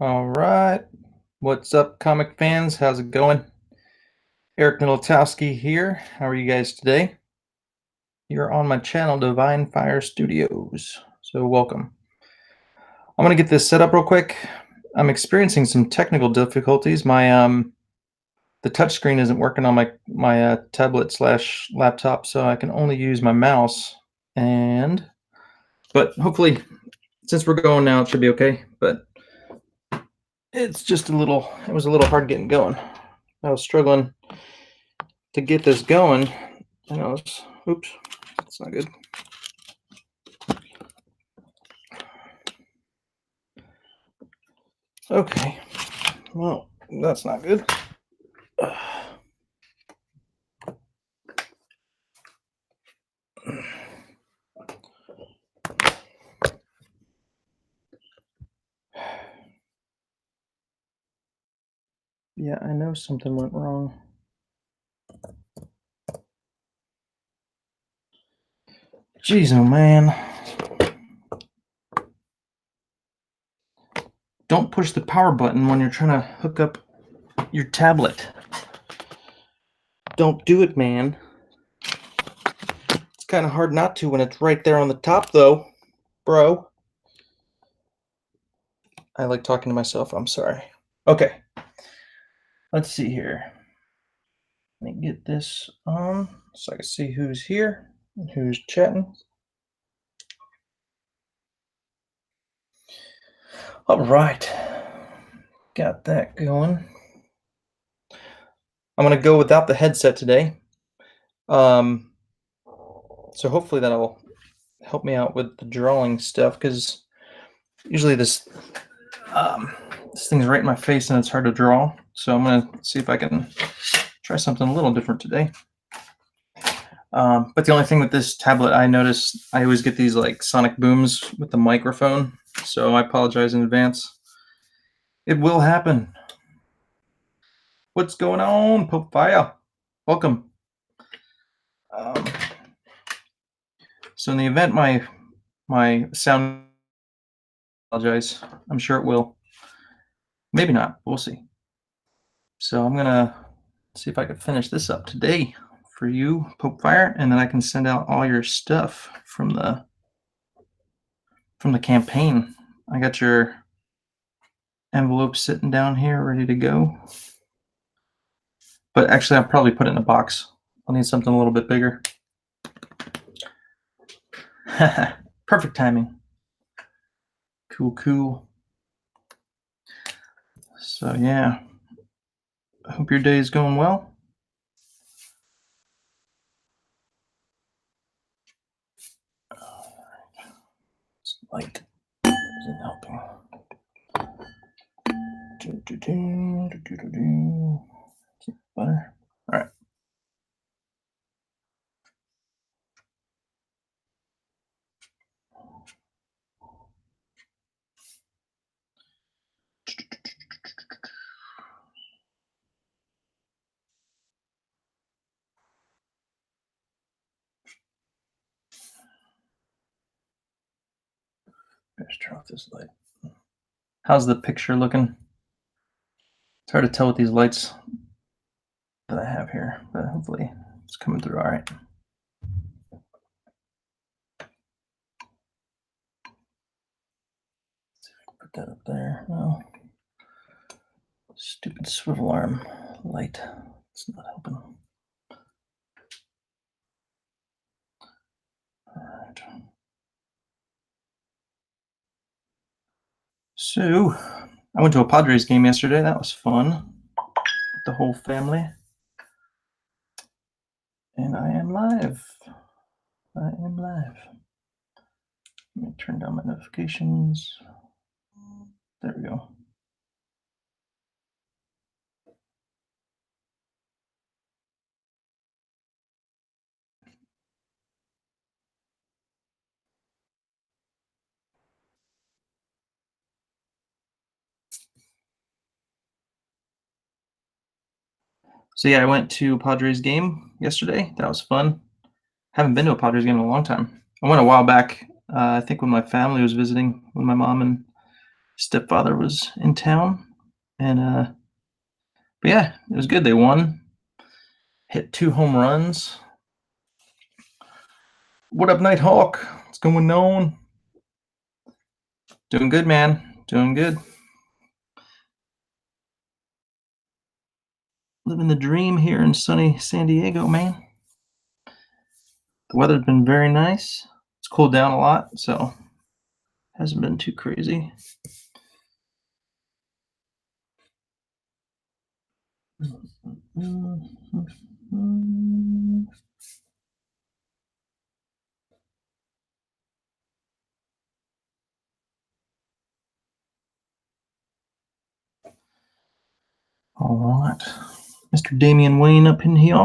All right. What's up, comic fans? How's it going? Eric Militowski here. How are you guys today? You're on my channel, Divine Fire Studios. So welcome. I'm gonna get this set up real quick. I'm experiencing some technical difficulties. My the touchscreen isn't working on my tablet slash laptop, so I can only use my mouse. But hopefully, since we're going now, it should be okay. But it's just it was a little hard getting going. I was struggling to get this going. And oops, that's not good. Okay, well, that's not good. Yeah, I know something went wrong. Jeez, oh man. Don't push the power button when you're trying to hook up your tablet. Don't do it, man. It's kind of hard not to when it's right there on the top, though, bro. I like talking to myself. I'm sorry. Okay. Let's see here. Let me get this on so I can see who's here and who's chatting. All right. Got that going. I'm going to go without the headset today. So hopefully that'll help me out with the drawing stuff, because usually this thing's right in my face and it's hard to draw. So I'm going to see if I can try something a little different today. But the only thing with this tablet, I noticed I always get these like sonic booms with the microphone. So I apologize in advance. It will happen. What's going on, Pope Fire? Welcome. So in the event my sound, apologize. I'm sure it will. Maybe not. We'll see. So I'm gonna see if I can finish this up today for you, Pope Fire, and then I can send out all your stuff from the campaign. I got your envelope sitting down here ready to go. But actually, I'll probably put it in a box. I'll need something a little bit bigger. Perfect timing. Cool. So yeah, I hope your day is going well. This light isn't helping. Better. All right. Let's turn off this light. How's the picture looking? It's hard to tell with these lights that I have here, but hopefully it's coming through all right. Let's see if I can put that up there. No. Stupid swivel arm light. It's not helping. All right. So, I went to a Padres game yesterday. That was fun with the whole family. And I am live. Let me turn down my notifications. There we go. So yeah, I went to a Padres game yesterday. That was fun. Haven't been to a Padres game in a long time. I went a while back. I think when my family was visiting, when my mom and stepfather was in town, and but yeah, it was good. They won, hit 2 home runs. What up, Nighthawk? What's going on? Doing good, man. Doing good. Living the dream here in sunny San Diego, man. The weather's been very nice. It's cooled down a lot, so hasn't been too crazy. All right, Mr. Damian Wayne up in here.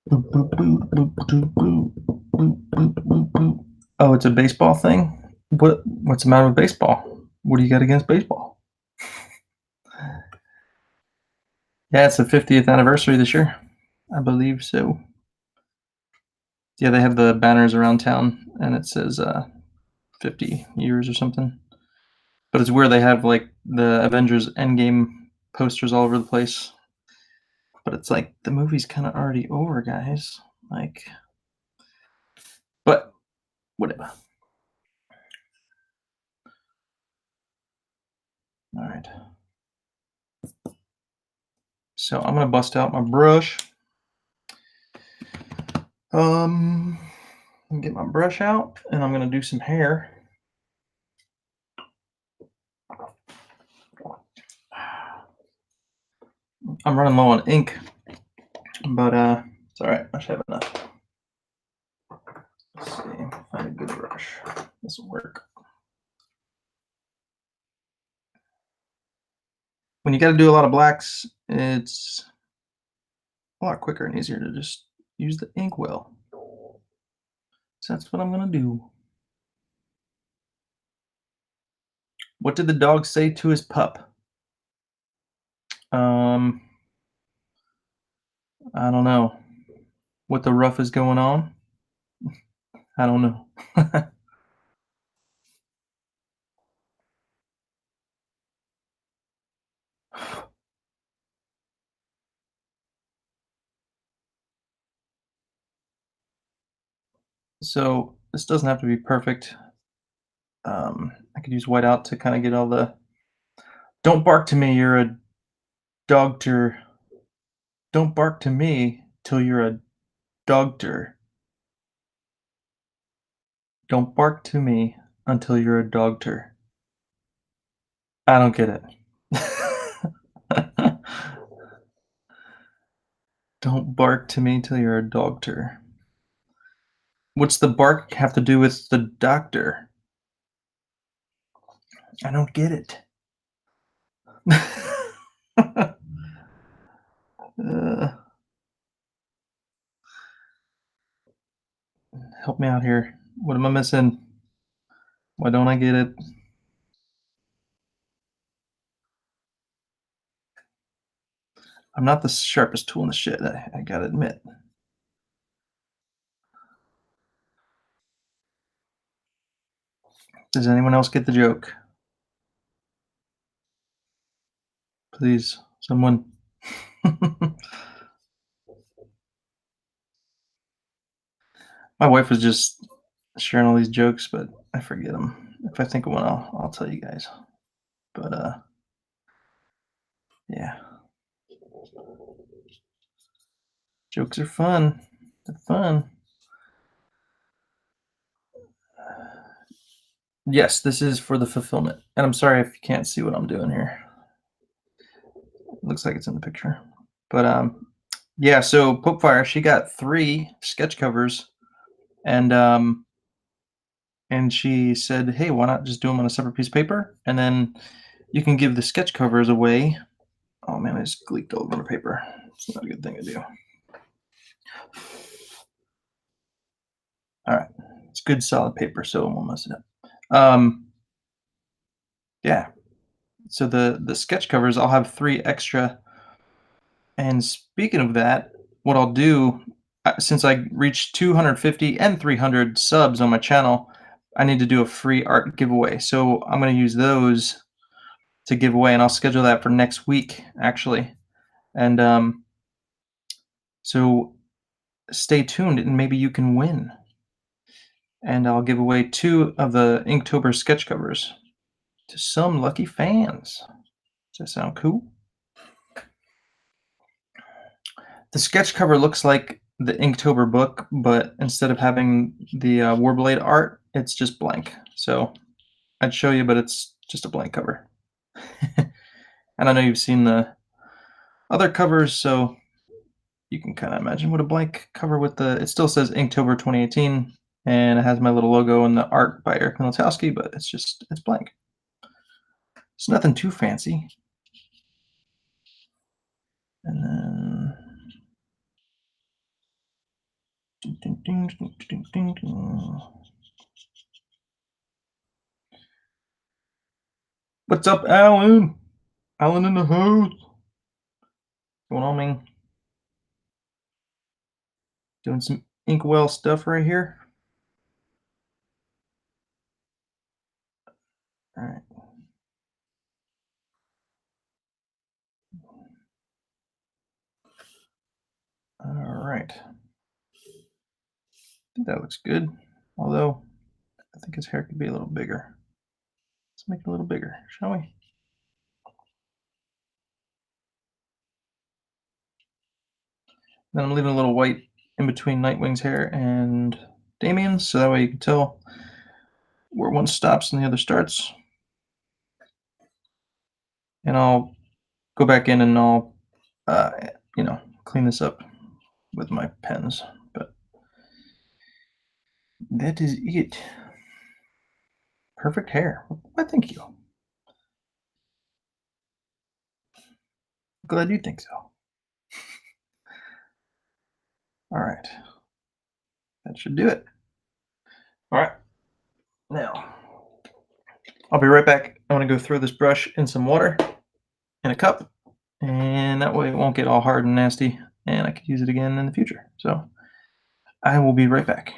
Boop, boop, boop, boop, boop, boop, boop, boop, boop, boop. Oh, it's a baseball thing? What's the matter with baseball? What do you got against baseball? Yeah, it's the 50th anniversary this year. I believe so. Yeah, they have the banners around town and it says 50 years or something. But it's where they have like the Avengers Endgame posters all over the place. But it's like the movie's kind of already over, guys. Like, but whatever. All right. So I'm gonna bust out my brush. Get my brush out, and I'm gonna do some hair. I'm running low on ink, but it's all right. I should have enough. Let's see. Find a good brush. This will work. When you got to do a lot of blacks, it's a lot quicker and easier to just use the ink well. So that's what I'm gonna do. What did the dog say to his pup? I don't know. What the rough is going on? I don't know. So this doesn't have to be perfect. I could use whiteout to kind of get all the. Don't bark to me. You're a dogter. Don't bark to me till you're a dogter. Don't bark to me until you're a dogter. I don't get it. Don't bark to me till you're a dogter. What's the bark have to do with the doctor? I don't get it. uh, help me out here. What am I missing? Why don't I get it? I'm not the sharpest tool in the shed, I gotta admit. Does anyone else get the joke? Please, someone. My wife was just sharing all these jokes, but I forget them. If I think of one, I'll tell you guys. But yeah, jokes are fun. They're fun. Yes, this is for the fulfillment. And I'm sorry if you can't see what I'm doing here. It looks like it's in the picture. But yeah, so Popefire, she got 3 sketch covers and she said, "Hey, why not just do them on a separate piece of paper? And then you can give the sketch covers away." Oh man, I just leaked all over the paper. It's not a good thing to do. All right, it's good solid paper, so it won't mess it up. Yeah. So the sketch covers, I'll have 3 extra. And speaking of that, what I'll do since I reached 250 and 300 subs on my channel, I need to do a free art giveaway. So I'm going to use those to give away, and I'll schedule that for next week, actually. And so stay tuned, and maybe you can win. And I'll give away 2 of the Inktober sketch covers to some lucky fans. Does that sound cool? The sketch cover looks like the Inktober book, but instead of having the Warblade art, it's just blank. So I'd show you, but it's just a blank cover. And I know you've seen the other covers, so you can kind of imagine what a blank cover with it still says Inktober 2018, and it has my little logo and the art by Eric Milotowski, but it's blank. It's nothing too fancy. And then ding, ding, ding, ding, ding, ding. What's up, Alan? Alan in the house. What's going on, man? Doing some inkwell stuff right here. All right. All right. I think that looks good. Although, I think his hair could be a little bigger. Let's make it a little bigger, shall we? Then I'm leaving a little white in between Nightwing's hair and Damian's, so that way you can tell where one stops and the other starts. And I'll go back in and I'll, clean this up with my pens. But that is it. Perfect hair. Why, thank you. Glad you think so. All right. That should do it. All right. Now, I'll be right back. I'm going to go throw this brush in some water in a cup, and that way it won't get all hard and nasty, and I could use it again in the future. So I will be right back.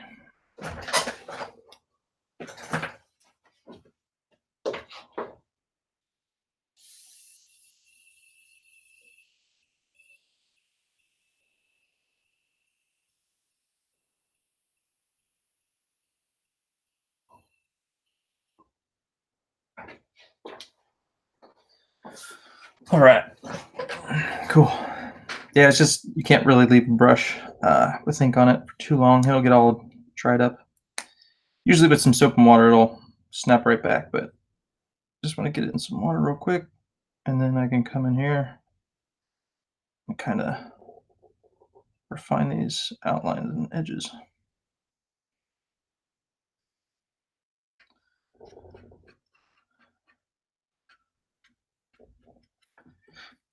All right. Cool. Yeah, it's just you can't really leave a brush with ink on it for too long. It'll get all dried up. Usually with some soap and water, it'll snap right back, but just want to get it in some water real quick, and then I can come in here and kind of refine these outlines and edges.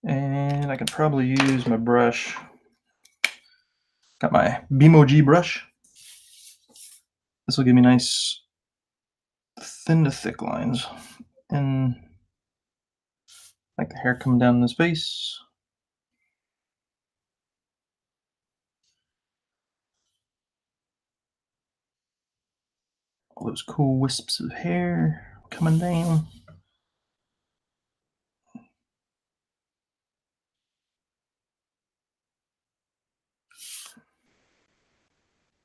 And I can probably use my brush. Got my Bimoji brush. This will give me nice thin to thick lines, and like the hair coming down this face. All those cool wisps of hair coming down.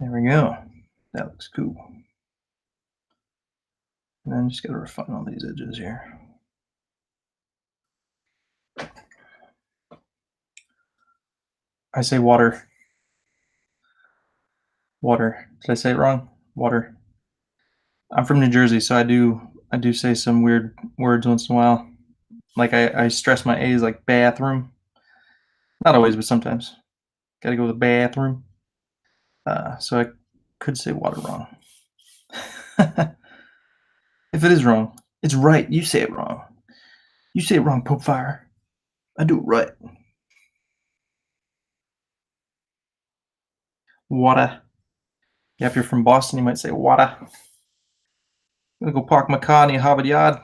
There we go. That looks cool. And then just gotta refine all these edges here. I say water. Water. Did I say it wrong? Water. I'm from New Jersey, so I do say some weird words once in a while. Like I stress my A's like bathroom. Not always, but sometimes. Gotta go to the bathroom. So I could say water wrong. If it is wrong, it's right. You say it wrong. You say it wrong, Pope Fire. I do it right. Water. Yeah, if you're from Boston, you might say water. I'm gonna go park my car near Harvard Yard.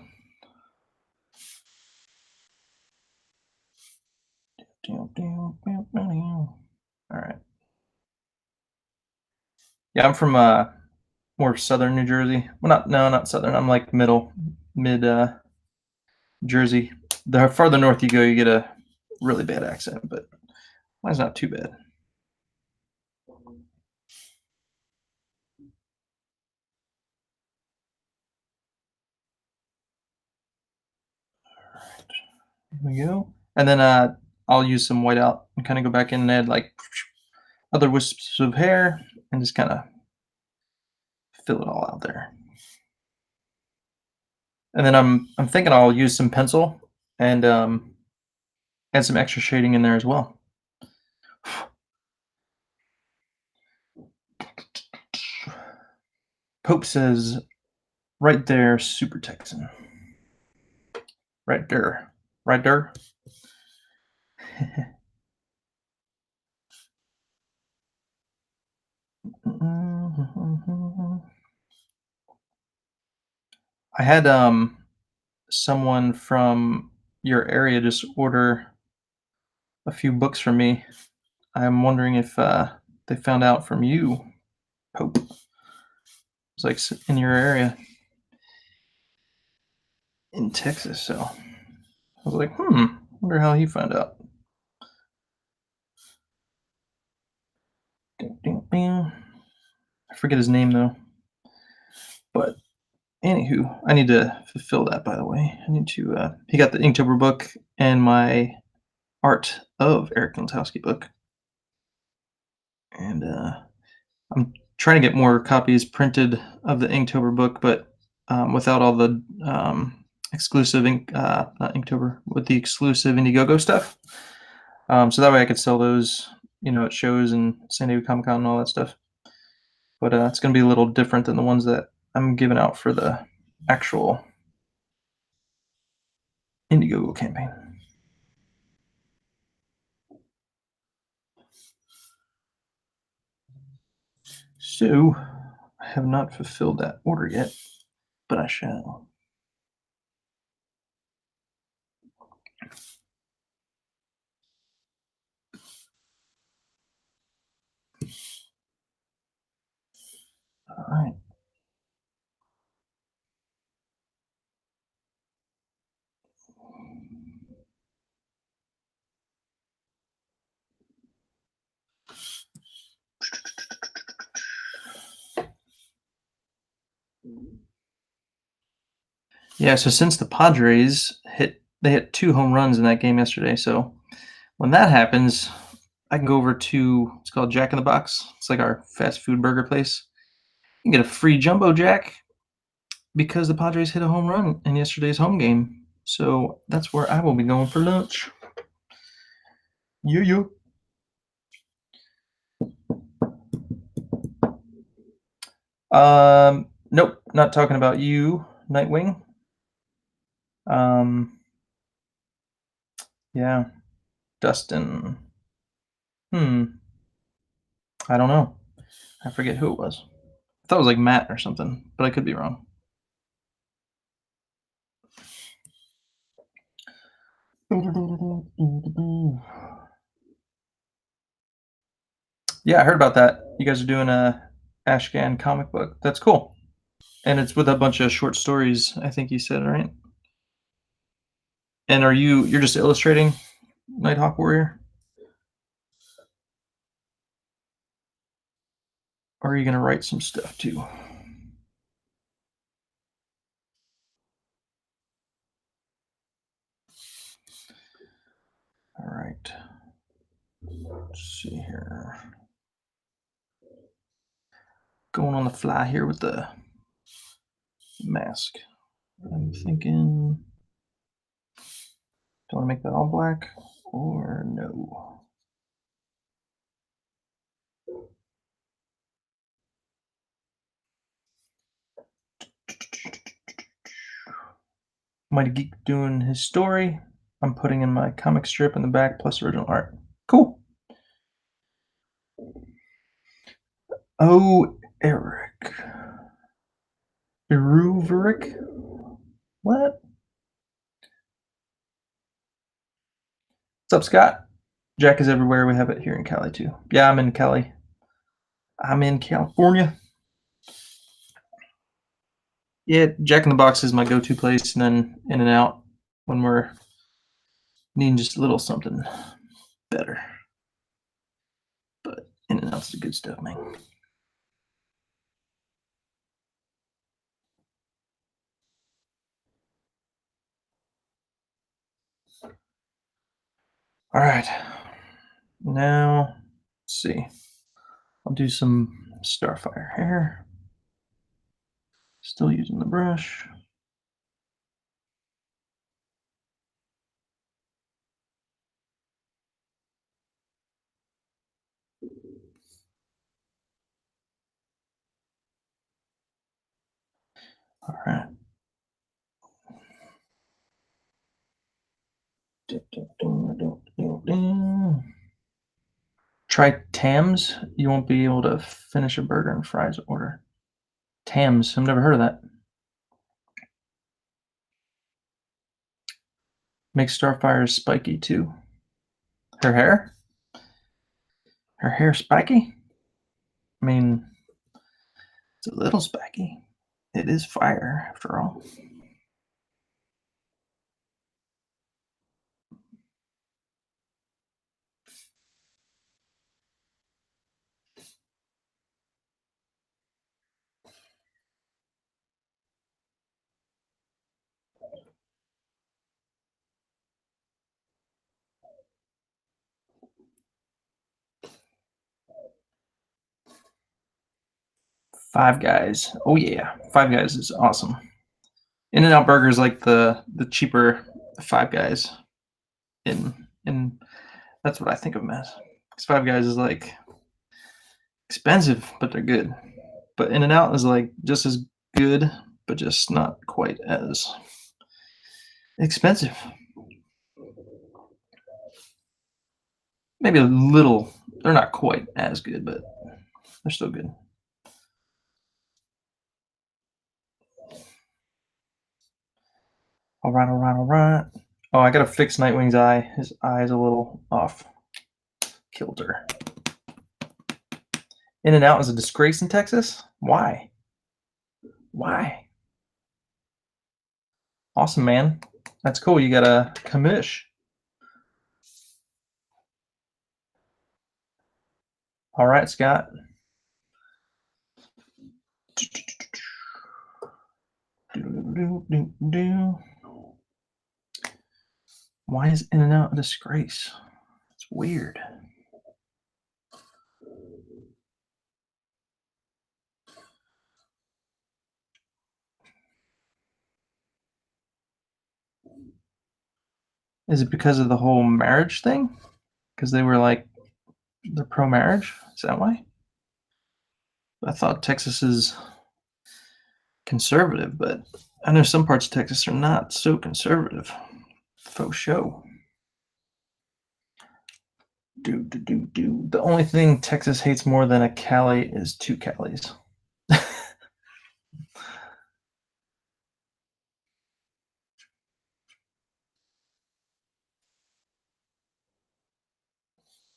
All right. Yeah, I'm from more southern New Jersey. Well, not southern. I'm like mid Jersey. The farther north you go, you get a really bad accent, but mine's not too bad. Here we go. And then I'll use some whiteout and kind of go back in and add like other wisps of hair and just kind of fill it all out there. And then I'm thinking I'll use some pencil and add some extra shading in there as well. Pope says, right there, Super Texan. Right there. Right there. I had someone from your area just order a few books from me. I'm wondering if they found out from you, Pope. It's like in your area in Texas. So I was like, wonder how he found out. I forget his name though. But anywho, I need to fulfill that. By the way, I need to. He got the Inktober book and my Art of Eric Niltowski book, and I'm trying to get more copies printed of the Inktober book, but without all the exclusive not Inktober, with the exclusive Indiegogo stuff. So that way I could sell those, at shows and San Diego Comic Con and all that stuff. But it's going to be a little different than the ones that I'm giving out for the actual Indiegogo campaign. So I have not fulfilled that order yet, but I shall. All right. Yeah, so since the Padres hit 2 home runs in that game yesterday, so when that happens, I can go over to it's called Jack in the Box. It's like our fast food burger place. You can get a free jumbo jack because the Padres hit a home run in yesterday's home game. So that's where I will be going for lunch. Yeah. Nope, not talking about you, Nightwing. Yeah, Dustin. I don't know. I forget who it was. I thought it was like Matt or something, but I could be wrong. Yeah, I heard about that. You guys are doing a Ashcan comic book. That's cool. And it's with a bunch of short stories, I think you said, right? And you're just illustrating Nighthawk Warrior? Or are you gonna write some stuff too? All right. Let's see here. Going on the fly here with the mask. I'm thinking, do I want to make that all black or no? Mighty Geek doing his story. I'm putting in my comic strip in the back plus original art. Cool. Oh, Eric. Eruveric? What? What's up, Scott? Jack is everywhere. We have it here in Cali too. Yeah, I'm in Cali. I'm in California. Yeah, Jack in the Box is my go-to place, and then In-N-Out when we're needing just a little something better. But In-N-Out's the good stuff, man. All right. Now, let's see. I'll do some Starfire hair. Still using the brush. All right. Try Tams. You won't be able to finish a burger and fries order. Tams. I've never heard of that. Makes Starfire spiky too. Her hair? Her hair spiky? I mean, it's a little spiky. It is fire, after all. Five Guys. Oh yeah, Five Guys is awesome. In-N-Out Burger is like the cheaper Five Guys, in that's what I think of them as. Because Five Guys is like expensive, but they're good. But In-N-Out is like just as good, but just not quite as expensive. Maybe a little. They're not quite as good, but they're still good. All right, all right, all right. Oh, I gotta fix Nightwing's eye. His eye is a little off kilter. In-N-Out is a disgrace in Texas? Why? Why? Awesome, man. That's cool. You got a commish. All right, Scott. Why is In-N-Out a disgrace? It's weird. Is it because of the whole marriage thing? Because they were like they're pro-marriage? Is that why? I thought Texas is conservative, but I know some parts of Texas are not so conservative. Faux show. The only thing Texas hates more than a Cali is two Calis.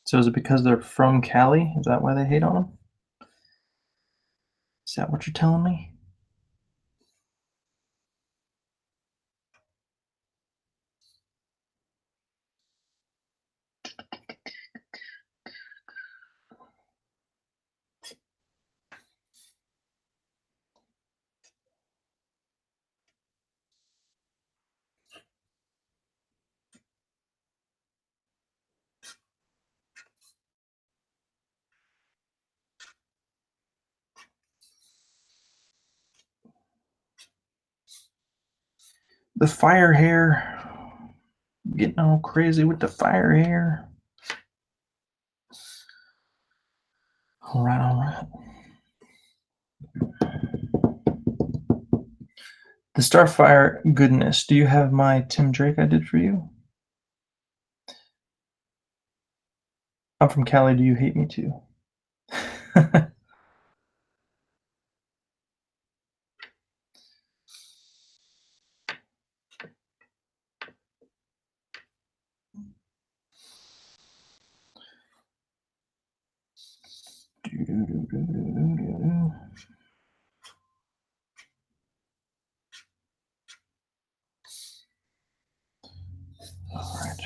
So is it because they're from Cali? Is that why they hate on them? Is that what you're telling me? The fire hair. Getting all crazy with the fire hair. All right, all right. The Starfire goodness. Do you have my Tim Drake I did for you? I'm from Cali. Do you hate me too? All right.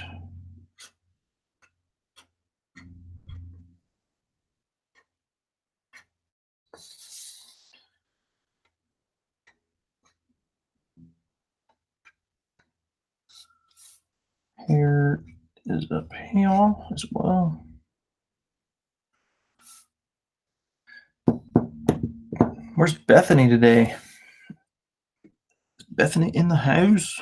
Here is a panel as well. Where's Bethany today? Bethany in the house?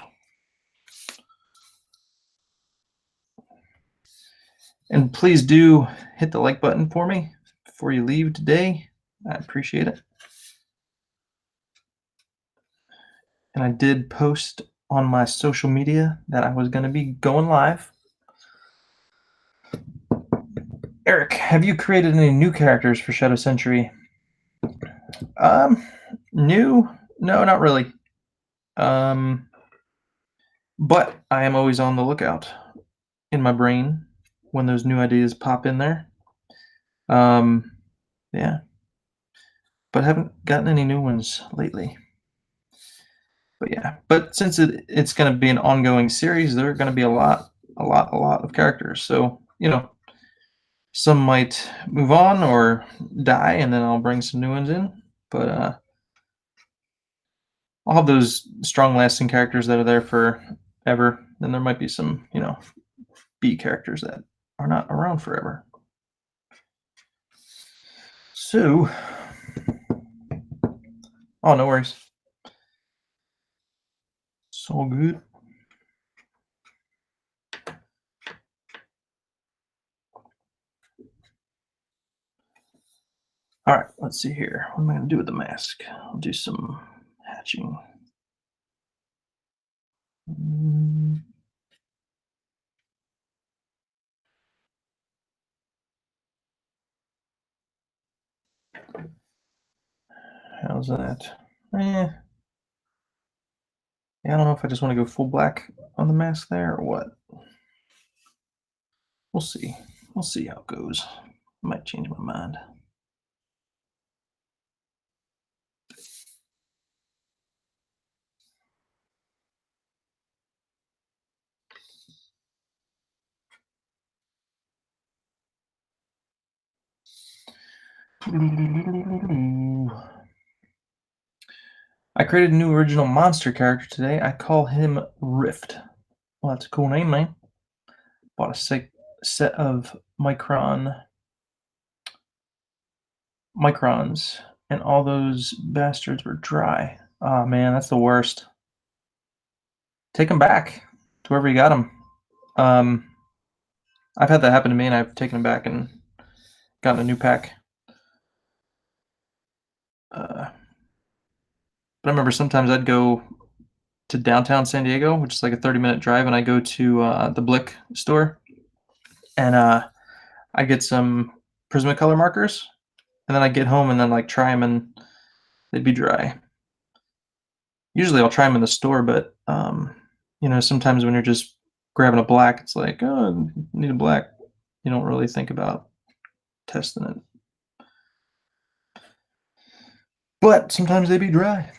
And please do hit the like button for me before you leave today. I appreciate it. And I did post on my social media that I was going to be going live. Eric, have you created any new characters for Shadow Century? New? No, not really. But I am always on the lookout in my brain when those new ideas pop in there. Yeah. But haven't gotten any new ones lately. But yeah, but since it's going to be an ongoing series, there are going to be a lot of characters. So, you know, some might move on or die, and then I'll bring some new ones in. But I'll have those strong, lasting characters that are there forever. Then there might be some, you know, B characters that are not around forever. So, oh, no worries. It's all good. All right, let's see here. What am I going to do with the mask? I'll do some hatching. How's that? Yeah, I don't know if I just want to go full black on the mask there or what. We'll see. We'll see how it goes. I might change my mind. I created a new original monster character today. I call him Rift. Well, that's a cool name, man. Bought a set of microns, and all those bastards were dry. Oh man, that's the worst. Take them back to wherever you got them. I've had that happen to me, and I've taken them back and gotten a new pack. But I remember sometimes I'd go to downtown San Diego, which is like a 30-minute drive, and I go to the Blick store, and I get some Prismacolor markers, and then I get home and then like try them, and they'd be dry. Usually I'll try them in the store, but you know, sometimes when you're just grabbing a black, it's like, oh, I need a black. You don't really think about testing it. But sometimes they be dry.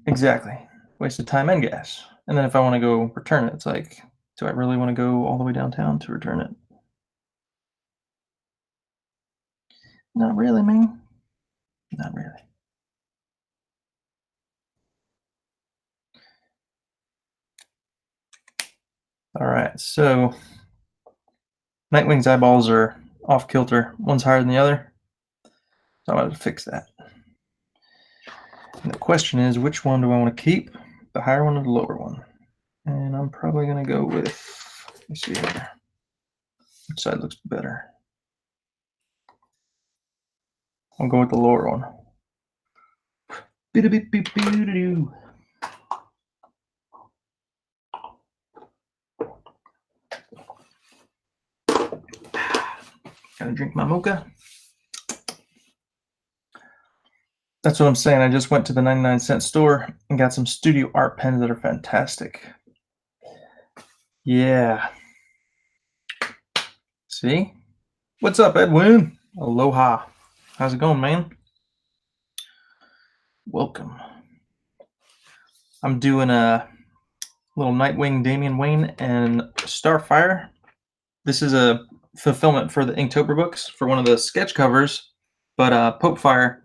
Exactly. Waste of time and gas. And then if I want to go return it, it's like, do I really want to go all the way downtown to return it? Not really, man. Not really. All right, so Nightwing's eyeballs are off kilter. One's higher than the other. So I wanted to fix that. And the question is, which one do I want to keep? The higher one or the lower one? And I'm probably going to go with, let me see here. Which side looks better? I'll go with the lower one. Gotta drink my mocha. That's what I'm saying. I just went to the 99-cent store and got some studio art pens that are fantastic. Yeah. See? What's up, Edwin? Aloha. How's it going, man? Welcome. I'm doing a little Nightwing, Damian Wayne, and Starfire. This is a fulfillment for the Inktober books for one of the sketch covers, but Popefire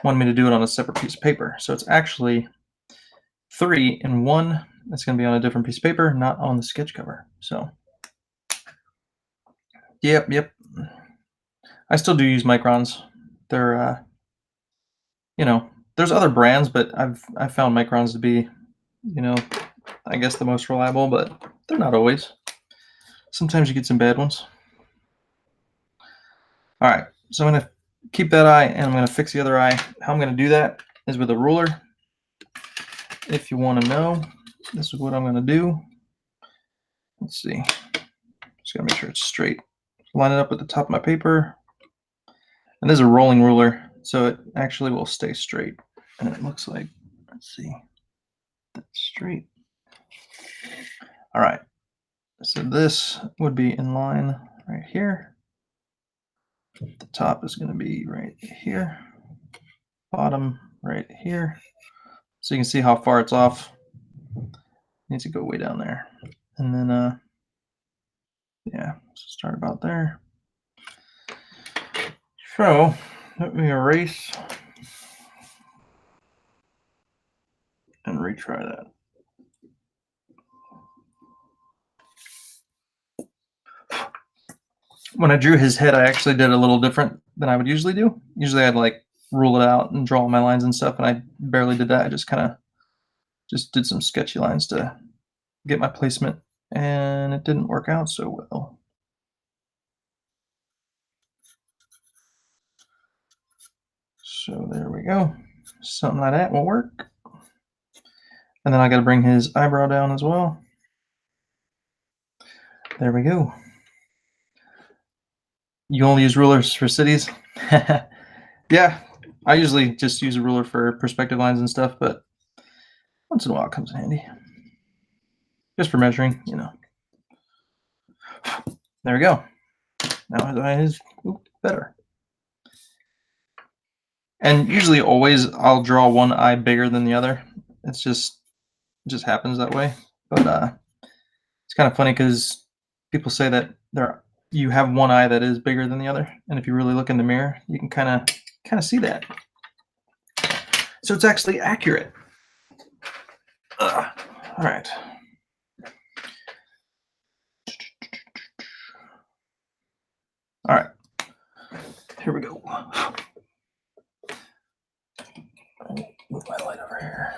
wanted me to do it on a separate piece of paper. So it's actually 3 in 1. It's going to be on a different piece of paper, not on the sketch cover. So, yep. I still do use microns. They're, there's other brands, but I've found microns to be, I guess the most reliable, but they're not always. Sometimes you get some bad ones. All right, so I'm going to keep that eye, and I'm going to fix the other eye. How I'm going to do that is with a ruler. If you want to know, this is what I'm going to do. Let's see. Just got to make sure it's straight. Line it up with the top of my paper. And this is a rolling ruler, so it actually will stay straight. And it looks like, let's see, that's straight. All right, so this would be in line right here. The top is going to be right here. Bottom right here. So you can see how far it's off. Needs to go way down there. And then, yeah, start about there. So let me erase and retry that. When I drew his head, I actually did a little different than I would usually do. Usually I'd like rule it out and draw my lines and stuff, and I barely did that. I just kind of did some sketchy lines to get my placement, and it didn't work out so well. So there we go. Something like that will work. And then I got to bring his eyebrow down as well. There we go. You only use rulers for cities? Yeah, I usually just use a ruler for perspective lines and stuff, but once in a while it comes in handy. Just for measuring, There we go. Now his eye is better. And usually always I'll draw one eye bigger than the other. It just happens that way. But it's kind of funny because people say that you have one eye that is bigger than the other, and if you really look in the mirror, you can kind of see that. So it's actually accurate. All right. All right. Here we go. Move my light over here.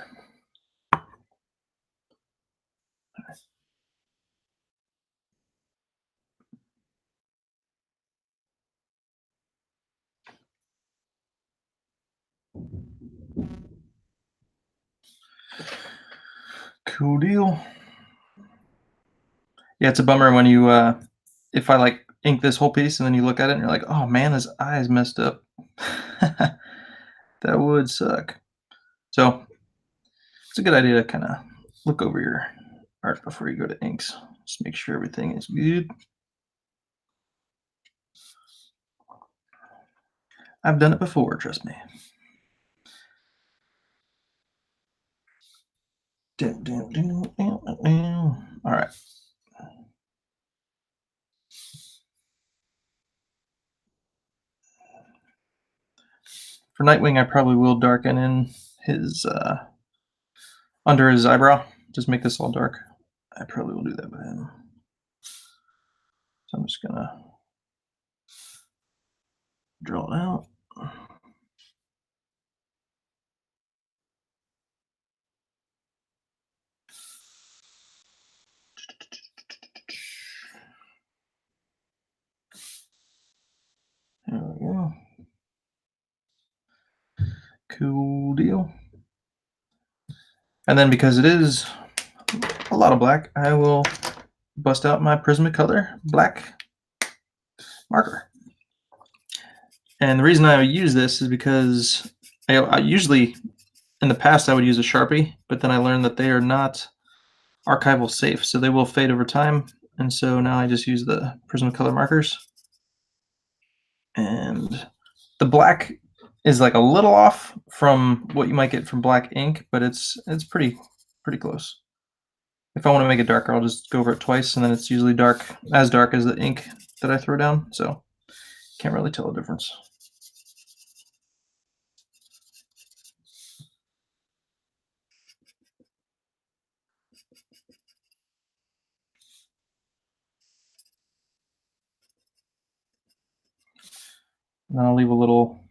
Cool deal. Yeah, it's a bummer when you if I like ink this whole piece and then you look at it and you're like, oh man, his eye is messed up. That would suck. So it's a good idea to kind of look over your art before you go to inks. Just make sure everything is good. I've done it before, trust me. All right. For Nightwing, I probably will darken in his under his eyebrow. Just make this all dark. I probably will do that with him. So I'm just gonna draw it out. There we go. Cool deal. And then because it is a lot of black, I will bust out my Prismacolor black marker. And the reason I use this is because I usually, in the past, I would use a Sharpie, but then I learned that they are not archival safe, so they will fade over time. And so now I just use the Prismacolor markers. And The black is like a little off from what you might get from black ink, but it's pretty close. If I want to make it darker, I'll just go over it twice, and then it's usually as dark as the ink that I throw down, so can't really tell the difference. And then I'll leave a little.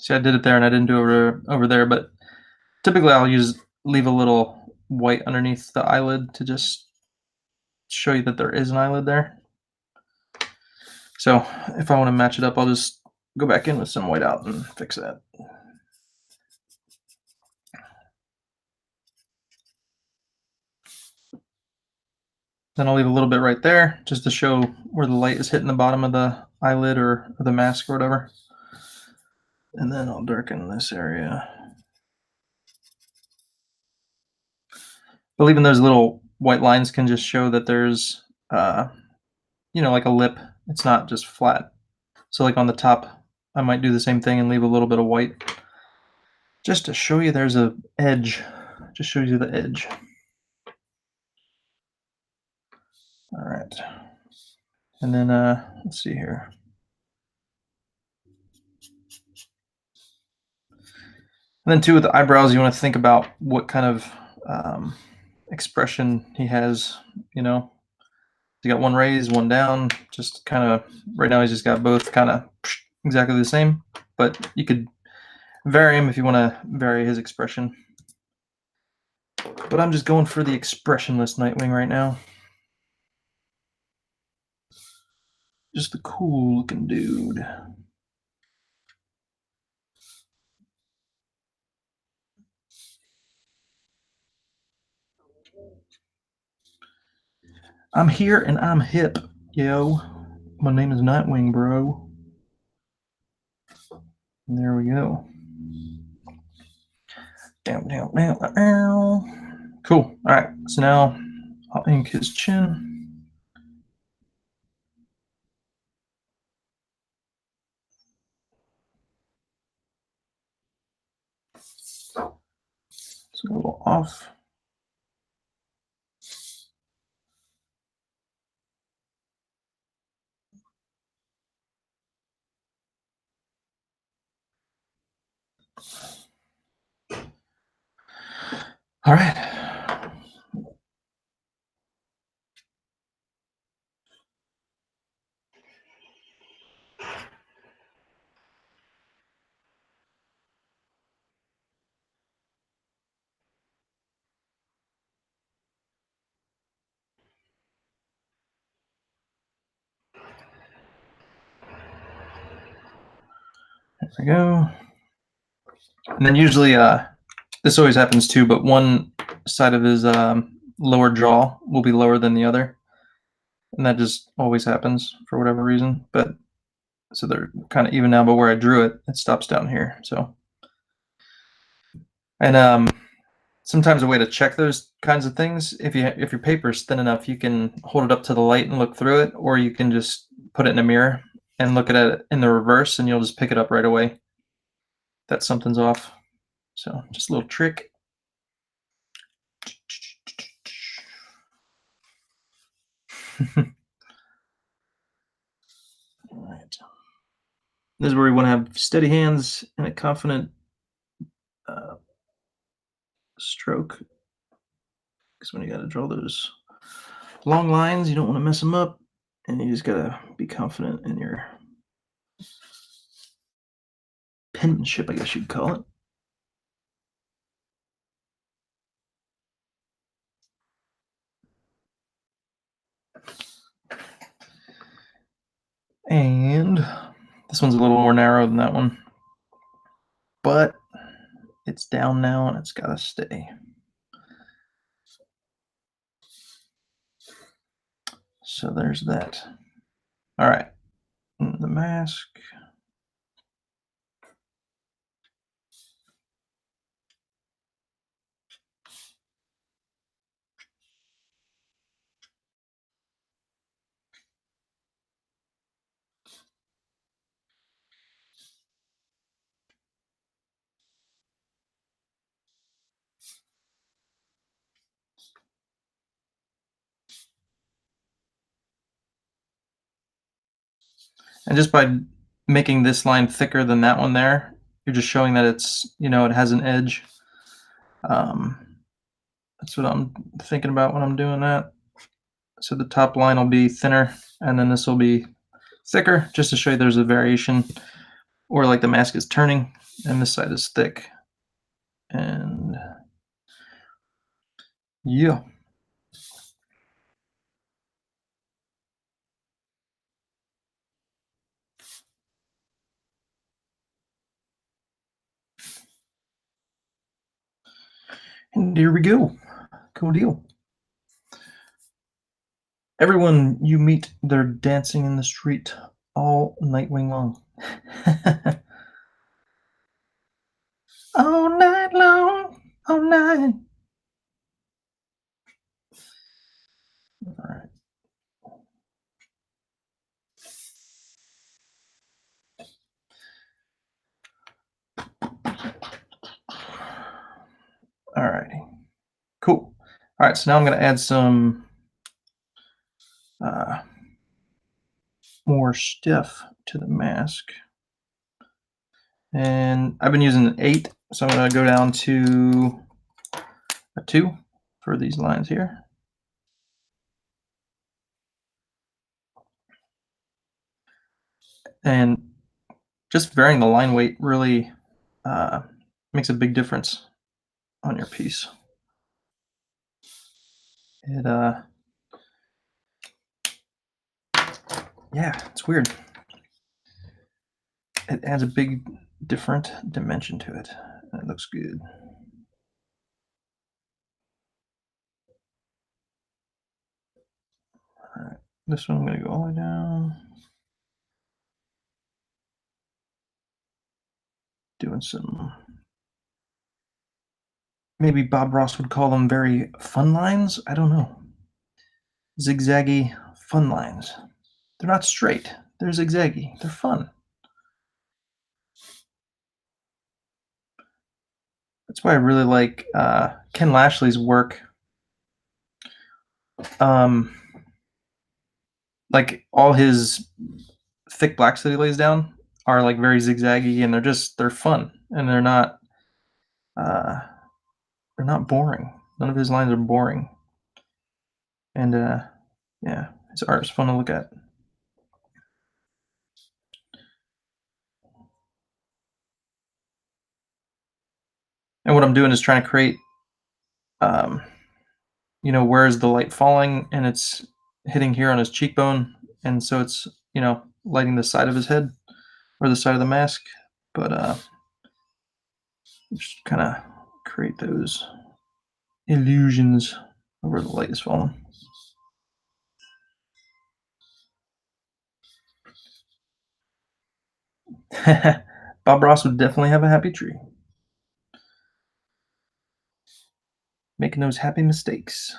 See, I did it there, and I didn't do it over there, but typically I'll leave a little white underneath the eyelid to just show you that there is an eyelid there. So if I want to match it up, I'll just go back in with some white out and fix that. Then I'll leave a little bit right there just to show where the light is hitting the bottom of the eyelid or the mask or whatever. And then I'll darken this area. But even those little white lines can just show that there's, like a lip. It's not just flat. So like on the top, I might do the same thing and leave a little bit of white just to show you there's a edge. Just shows you the edge. All right. And then let's see here. And then too with the eyebrows, you want to think about what kind of expression he has. He got one raised, one down. Just kind of right now he's just got both kind of exactly the same. But you could vary him if you want to vary his expression. But I'm just going for the expressionless Nightwing right now. Just a cool looking dude. I'm here and I'm hip, yo. My name is Nightwing, bro. And there we go. Down. Cool. All right. So now I'll ink his chin. It's a little off. All right. There we go. And then usually, this always happens too, but one side of his lower jaw will be lower than the other. And that just always happens for whatever reason. But so they're kind of even now, but where I drew it, it stops down here. So, and sometimes a way to check those kinds of things, if your paper is thin enough, you can hold it up to the light and look through it, or you can just put it in a mirror and look at it in the reverse, and you'll just pick it up right away that something's off. So just a little trick. All right. This is where you want to have steady hands and a confident stroke. Because when you got to draw those long lines, you don't want to mess them up, and you just got to be confident in your penmanship, I guess you'd call it. And this one's a little more narrow than that one, but it's down now and it's got to stay. So there's that. All right, the mask. And just by making this line thicker than that one there, you're just showing that it's, it has an edge. Um, that's what I'm thinking about when I'm doing that. So the top line will be thinner, and then this will be thicker, just to show you there's a variation, or like the mask is turning, and this side is thick. And yeah. And here we go. Cool deal. Everyone you meet, they're dancing in the street all Nightwing long. All night long, all night. All right. All righty. Cool. All right, so now I'm going to add some uh, more stuff to the mask. And I've been using an 8, so I'm going to go down to a 2 for these lines here. And just varying the line weight really makes a big difference on your piece. It yeah, it's weird. It adds a big different dimension to it. And it looks good. All right, this one I'm going to go all the way down. Doing some, maybe Bob Ross would call them very fun lines. I don't know. Zigzaggy fun lines. They're not straight. They're zigzaggy. They're fun. That's why I really like Ken Lashley's work. Um, like all his thick blacks that he lays down are like very zigzaggy, and they're fun, and uh, they're not boring. None of his lines are boring, and yeah, his art is fun to look at. And what I'm doing is trying to create, um, where's the light falling, and it's hitting here on his cheekbone, and so it's lighting the side of his head or the side of the mask, but just kind of create those illusions of where the light is falling. Bob Ross would definitely have a happy tree. Making those happy mistakes.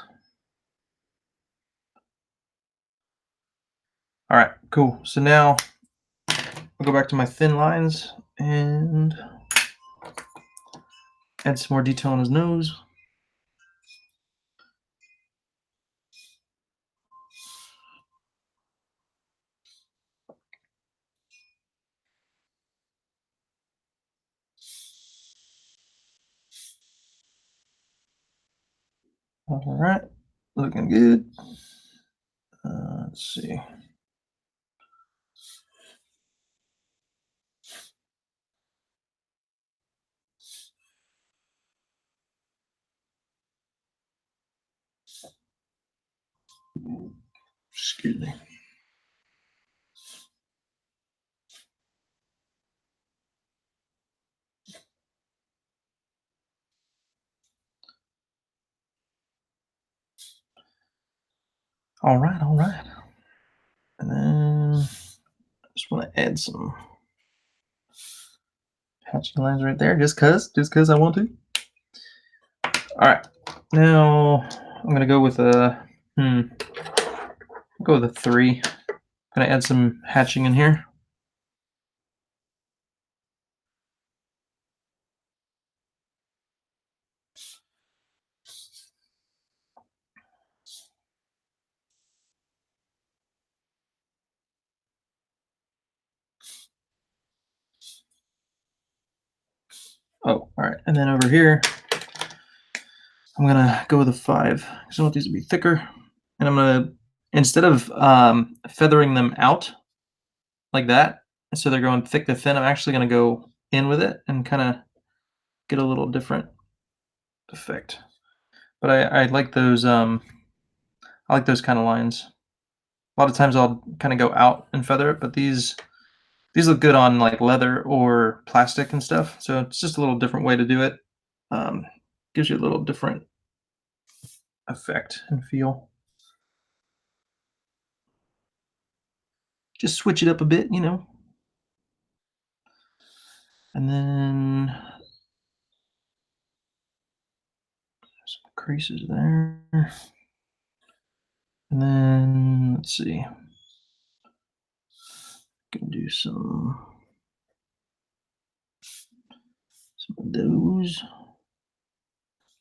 All right, cool. So now I'll go back to my thin lines and add some more detail on his nose. All right, looking good. Let's see. Excuse me. All right, all right. And then I just want to add some hatching lines right there, just cause I want to. All right, now I'm gonna go with a go with a 3. Gonna add some hatching in here. All right, and then over here, I'm gonna go with a 5 because I want these to be thicker. And I'm gonna, instead of feathering them out like that, so they're going thick to thin, I'm actually gonna go in with it and kind of get a little different effect. But I like those I like those kind of lines. A lot of times I'll kind of go out and feather it, but these look good on like leather or plastic and stuff. So it's just a little different way to do it. Um, Gives you a little different effect and feel. Just switch it up a bit, you know. And then some creases there. And then let's see. Can do some of those.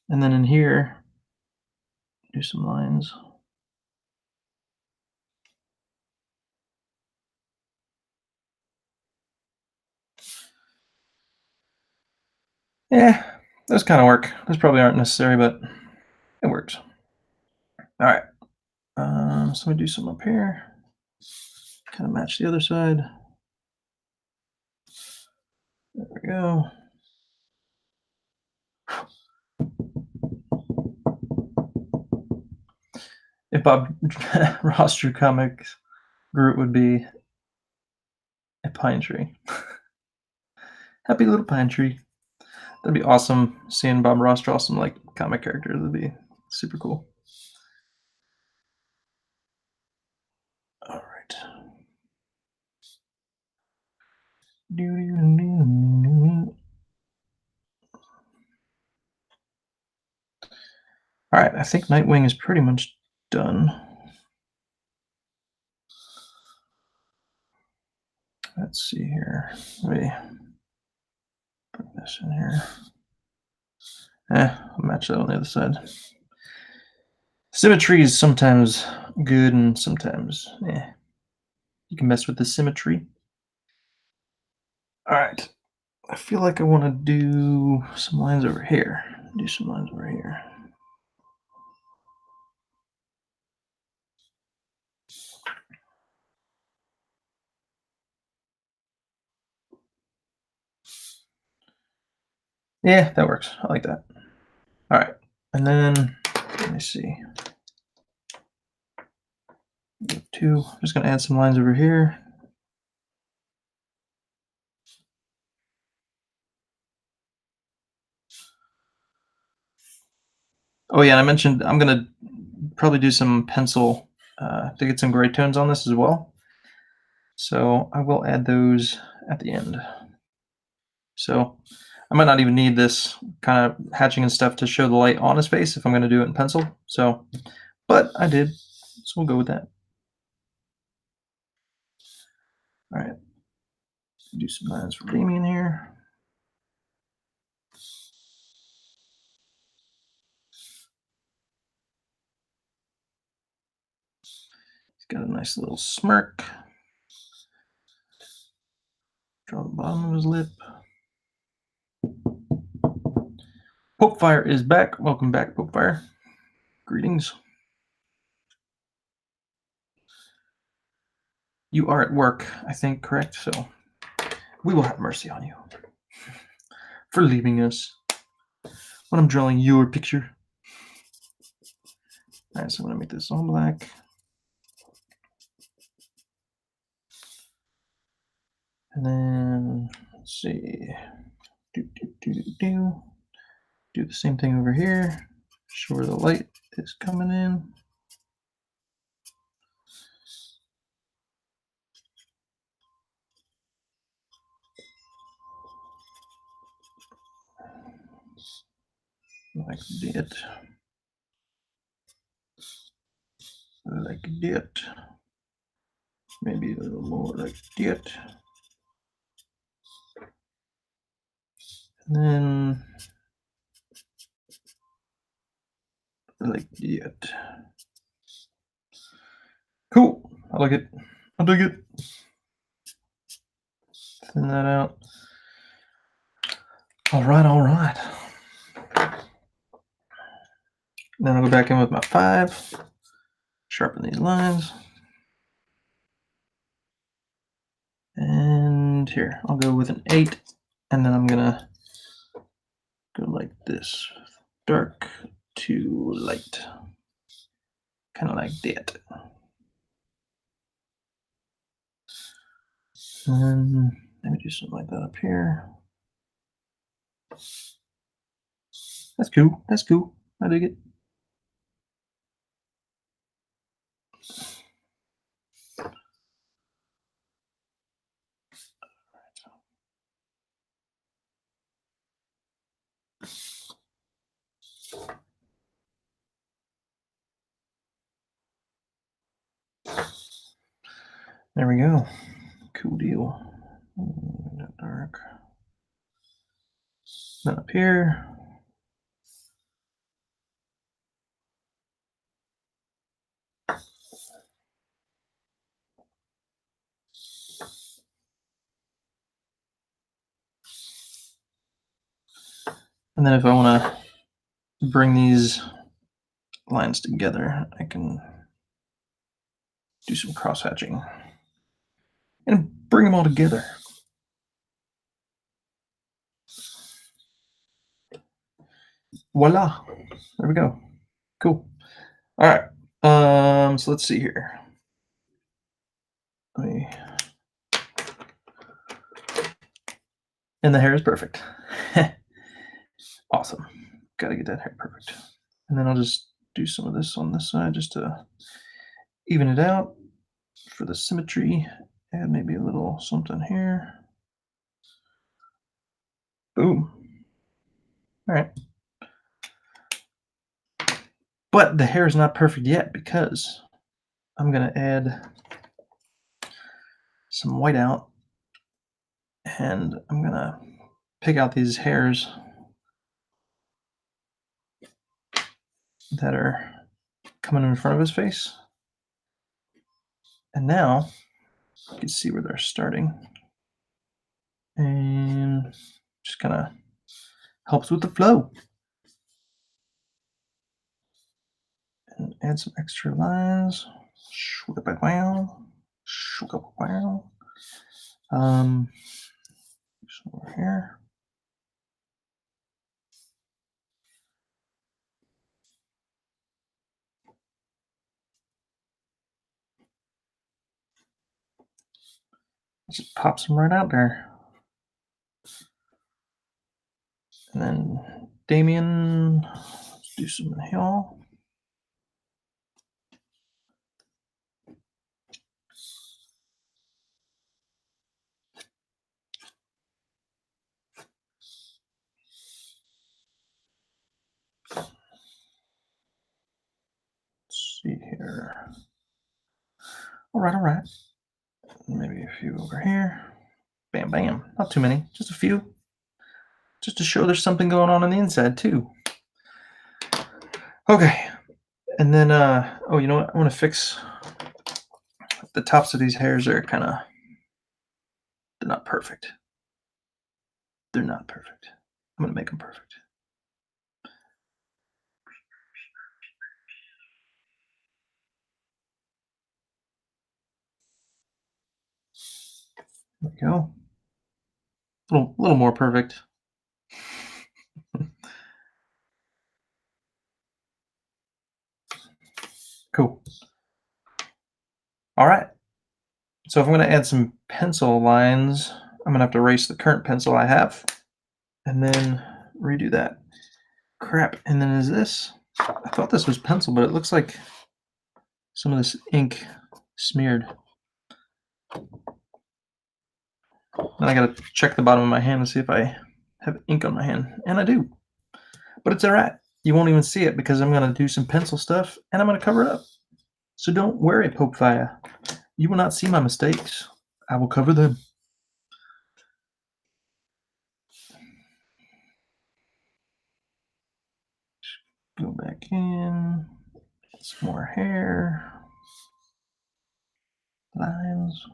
And then in here, do some lines. Yeah, those kind of work. Those probably aren't necessary, but it works. All right. So we do some up here. Kind of match the other side. There we go. If Bob Ross drew comics, Groot would be a pine tree. Happy little pine tree. That'd be awesome seeing Bob Ross draw some like comic characters. That'd be super cool. All right. All right, I think Nightwing is pretty much done. Let's see here. Let me put this in here. I'll match that on the other side. Symmetry is sometimes good and sometimes, you can mess with the symmetry. All right. I feel like I want to do some lines over here. Do some lines over here. Yeah, that works. I like that. All right. And then, let me see. Two. I'm just going to add some lines over here. Oh, yeah, and I mentioned I'm going to probably do some pencil to get some gray tones on this as well. So I will add those at the end. So I might not even need this kind of hatching and stuff to show the light on his face if I'm going to do it in pencil. So, but I did, so we'll go with that. All right, do some lines for Damian here. He's got a nice little smirk. Draw the bottom of his lip. Popefire is back. Welcome back, Popefire. Greetings. You are at work, I think, correct? So we will have mercy on you for leaving us when I'm drawing your picture. All right, so I'm going to make this all black. And then, let's see. Do the same thing over here. Show where the light is coming in. Like that. Like that. Maybe a little more like that. And then like that. Cool. I like it. I dig it. Thin that out. All right, all right. Then I'll go back in with my 5, sharpen these lines. And here, I'll go with an 8, and then I'm gonna go like this, dark to light, kind of like that. And let me do something like that up here. That's cool. That's cool. I dig it. There we go. Cool deal. Dark. Then up here. And then if I want to bring these lines together, I can do some cross hatching and bring them all together. Voila. There we go. Cool. All right. So let's see here. Let me... And the hair is perfect. Awesome. Gotta get that hair perfect. And then I'll just do some of this on this side just to even it out for the symmetry. Add maybe a little something here. Boom. All right. But the hair is not perfect yet because I'm going to add some whiteout, and I'm going to pick out these hairs that are coming in front of his face. And now you can see where they're starting. And just kind of helps with the flow. And add some extra lines. Over here. Just pops them right out there. And then Damian, let's do some inhale. Let's see here. All right. Maybe a few over here. Bam, bam. Not too many, just a few. Just to show there's something going on the inside too. Okay. And then, oh, you know what? I want to fix the tops of these hairs are kind of, they're not perfect. They're not perfect. I'm going to make them perfect. There we go. A little more perfect. Cool. All right. So if I'm going to add some pencil lines, I'm going to have to erase the current pencil I have and then redo that. Crap. And then is this? I thought this was pencil, but it looks like some of this ink smeared. Then I gotta check the bottom of my hand to see if I have ink on my hand, and I do. But it's all right. You won't even see it because I'm gonna do some pencil stuff and I'm gonna cover it up. So don't worry, Popefire. You will not see my mistakes. I will cover them. Go back in. Some more hair. Lines.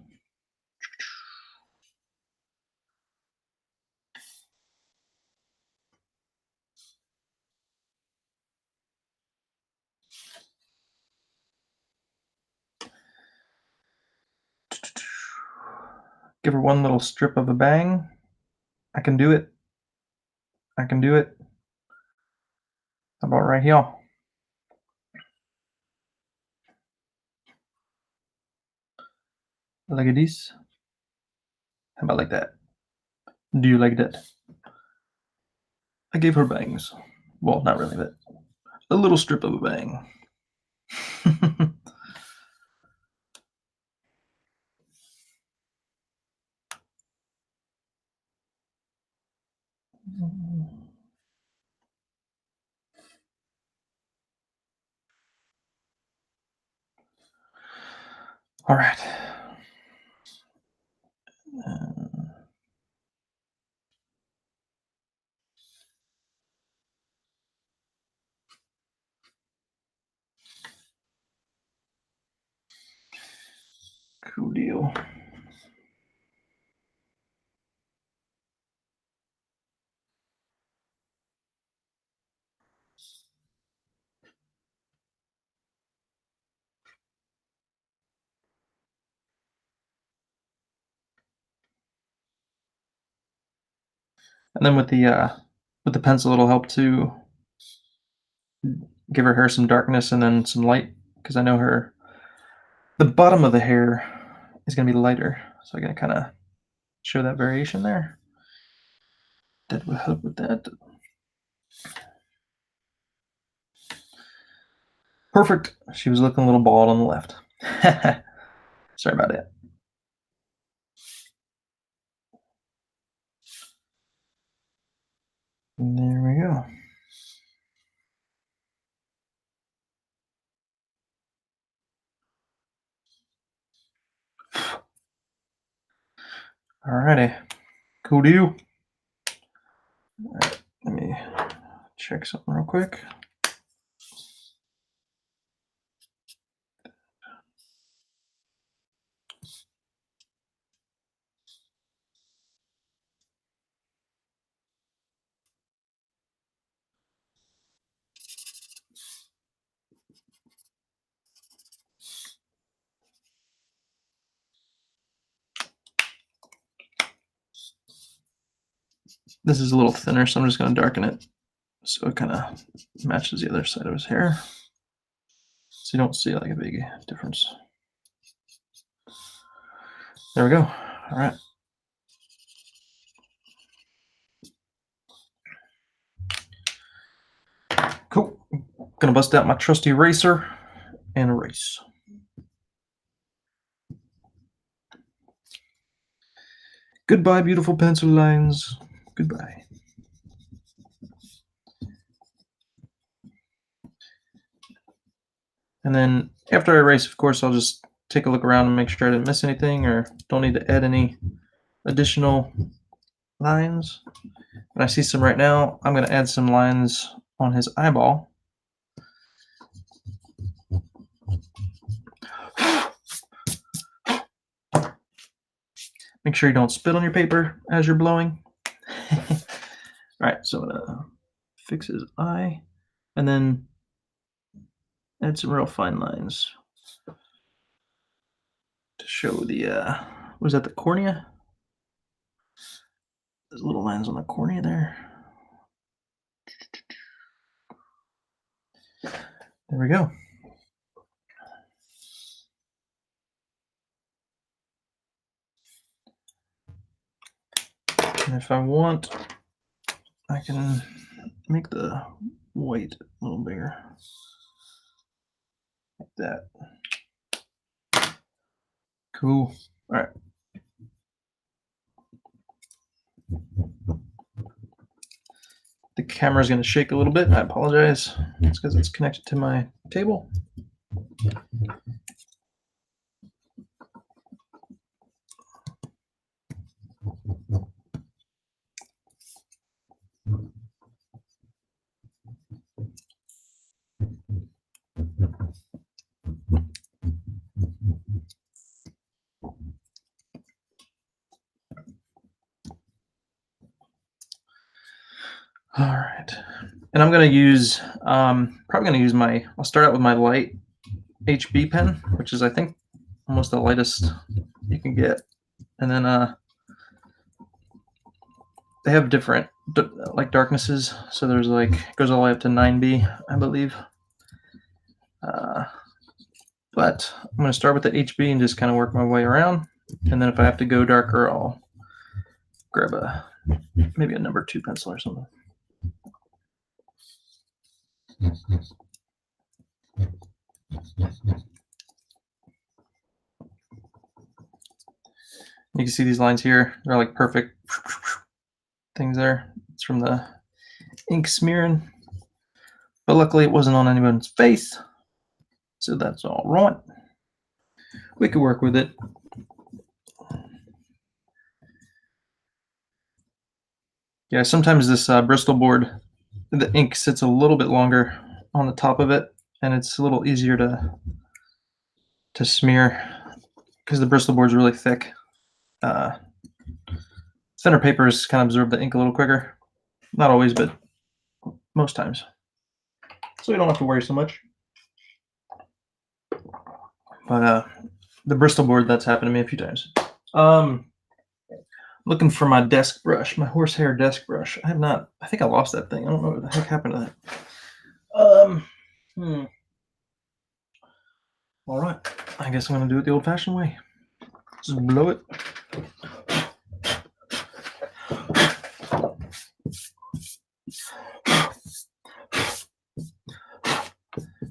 Give her one little strip of a bang. I can do it. I can do it. How about right here? Like this? How about like that? Do you like that? I gave her bangs. Well, not really, but a little strip of a bang. All right. Cool deal. And then with the pencil, it'll help to give her hair some darkness and then some light, because I know the bottom of the hair is gonna be lighter, so I'm gonna kind of show that variation there. That will help with that. Perfect. She was looking a little bald on the left. Sorry about that. There we go. Alrighty. Cool deal. All right, let me check something real quick. This is a little thinner, so I'm just going to darken it so it kind of matches the other side of his hair, so you don't see like a big difference. There we go. All right. Cool. Gonna bust out my trusty eraser and erase. Goodbye, beautiful pencil lines. Goodbye. And then after I erase, of course, I'll just take a look around and make sure I didn't miss anything or don't need to add any additional lines. And I see some right now. I'm going to add some lines on his eyeball. Make sure you don't spit on your paper as you're blowing. All right, so I'm going to fix his eye and then add some real fine lines to show the, was that the cornea? There's little lines on the cornea there. There we go. And if I want, I can make the white a little bigger. Like that. Cool. All right. The camera's going to shake a little bit. I apologize. It's because it's connected to my table. All right. And I'm going to use, probably going to use I'll start out with my light HB pen, which is, I think, almost the lightest you can get. And then they have different like darknesses. So there's like, it goes all the way up to 9B, I believe. But I'm going to start with the HB and just kind of work my way around. And then if I have to go darker, I'll grab maybe a number 2 pencil or something. You can see these lines here. They're like perfect things there. It's from the ink smearing. But luckily it wasn't on anyone's face. So that's all right. We could work with it. Yeah, sometimes this Bristol board, the ink sits a little bit longer on the top of it, and it's a little easier to smear because the Bristol board's really thick. Thinner papers kind of absorb the ink a little quicker. Not always, but most times. So we don't have to worry so much. But the Bristol board, that's happened to me a few times. Looking for my desk brush, my horsehair desk brush. I think I lost that thing. I don't know what the heck happened to that. All right, I guess I'm gonna do it the old-fashioned way. Just blow it.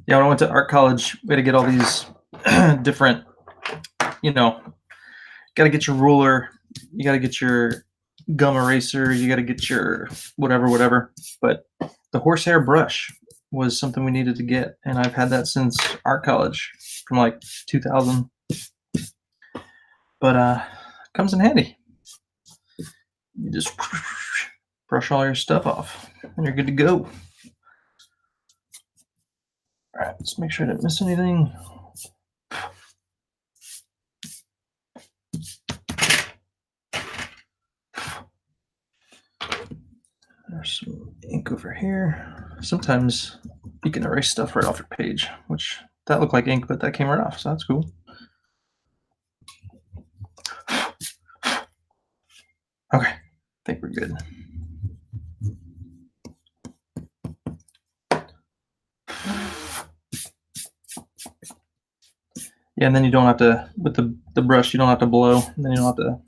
Yeah, when I went to art college, we had to get all these different, gotta get your ruler, you gotta get your gum eraser, you gotta get your whatever. But the horsehair brush was something we needed to get, and I've had that since art college from like 2000. But comes in handy. You just brush all your stuff off, and you're good to go. All right, let's make sure I didn't miss anything. There's some ink over here. Sometimes you can erase stuff right off your page, which that looked like ink, but that came right off, so that's cool. Okay, I think we're good. Yeah, and then you don't have to, with the brush, you don't have to blow, and then you don't have to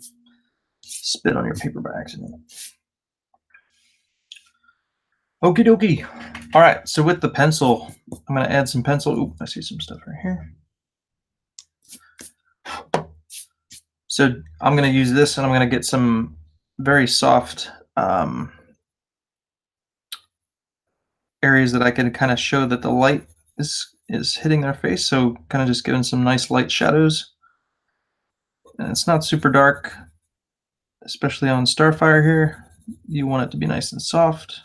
spit on your paper by accident. Okie dokie. All right, so with the pencil, I'm going to add some pencil. Ooh, I see some stuff right here. So I'm going to use this, and I'm going to get some very soft areas that I can kind of show that the light is hitting their face. So kind of just giving some nice light shadows. And it's not super dark, especially on Starfire here. You want it to be nice and soft.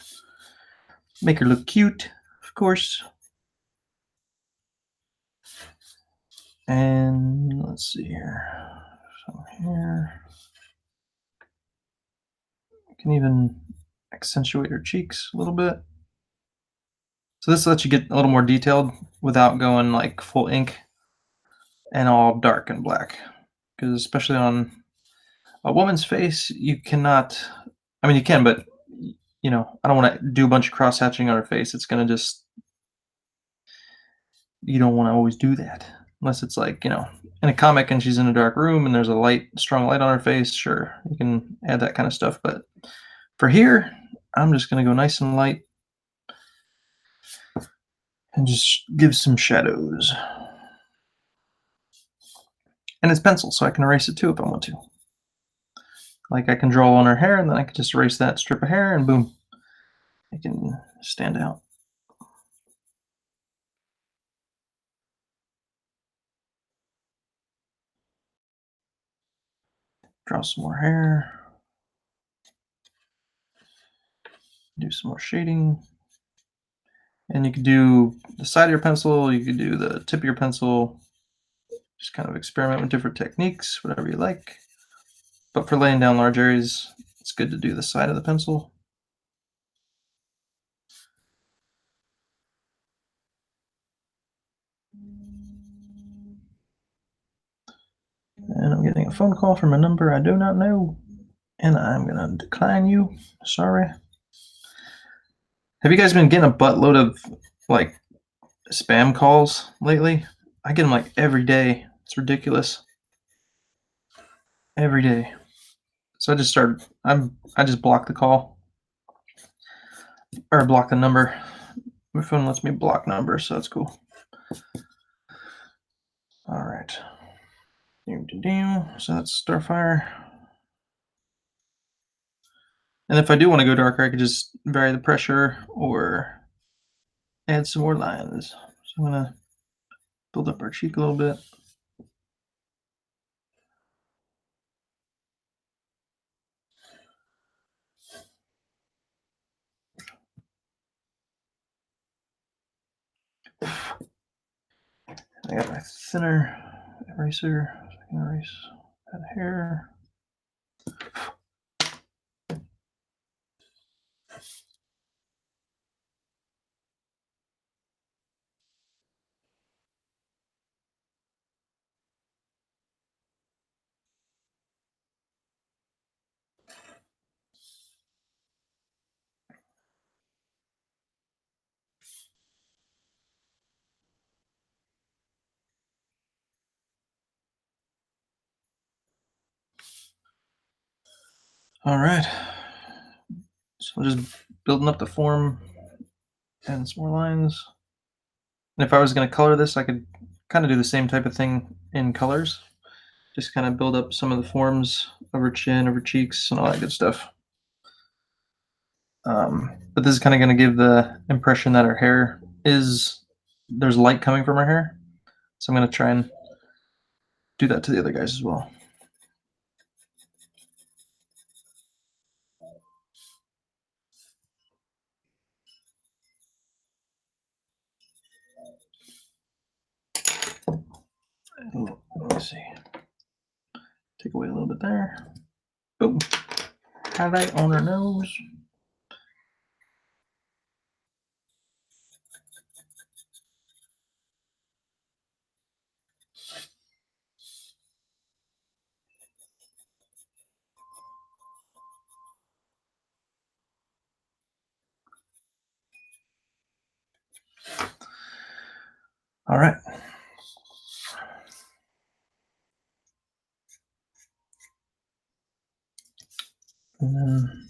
Make her look cute, of course. And let's see here. So here. You can even accentuate her cheeks a little bit. So this lets you get a little more detailed without going like full ink and all dark and black. Because especially on a woman's face, you cannot, I mean, you can, but I don't want to do a bunch of cross hatching on her face. It's going to just, you don't want to always do that. Unless it's like, in a comic and she's in a dark room and there's a strong light on her face, sure, you can add that kind of stuff. But for here, I'm just going to go nice and light and just give some shadows. And it's pencil, so I can erase it too if I want to. Like I can draw on her hair and then I can just erase that strip of hair and boom, it can stand out. Draw some more hair. Do some more shading. And you could do the side of your pencil, you could do the tip of your pencil. Just kind of experiment with different techniques, whatever you like. But for laying down large areas, it's good to do the side of the pencil. And I'm getting getting a phone call from a number I do not know, and I'm gonna decline you. Sorry. Have you guys been getting a buttload of like spam calls lately? I get them like every day. It's ridiculous. Every day. So I just blocked the call or block the number. My phone lets me block numbers, so that's cool. All right. So that's Starfire. And if I do want to go darker, I could just vary the pressure or add some more lines. So I'm gonna build up our cheek a little bit. I got my thinner eraser. So I can erase that hair. All right. So just building up the form, adding some more lines. And if I was going to color this, I could kind of do the same type of thing in colors. Just kind of build up some of the forms over chin, over cheeks, and all that good stuff. But this is kind of going to give the impression that her hair there's light coming from her hair. So I'm going to try and do that to the other guys as well. Let me see. Take away a little bit there. Boom. Highlight on her nose. All right. And then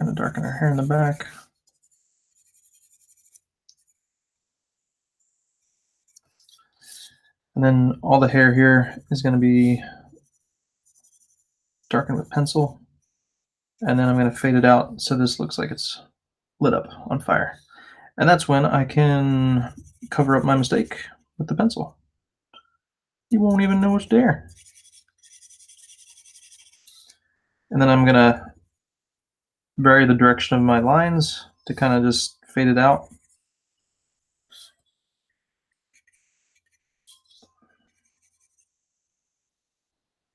I'm going to darken her hair in the back. And then all the hair here is going to be darkened with pencil. And then I'm going to fade it out so this looks like it's lit up on fire. And that's when I can cover up my mistake with the pencil. You won't even know it's there. And then I'm going to vary the direction of my lines to kind of just fade it out.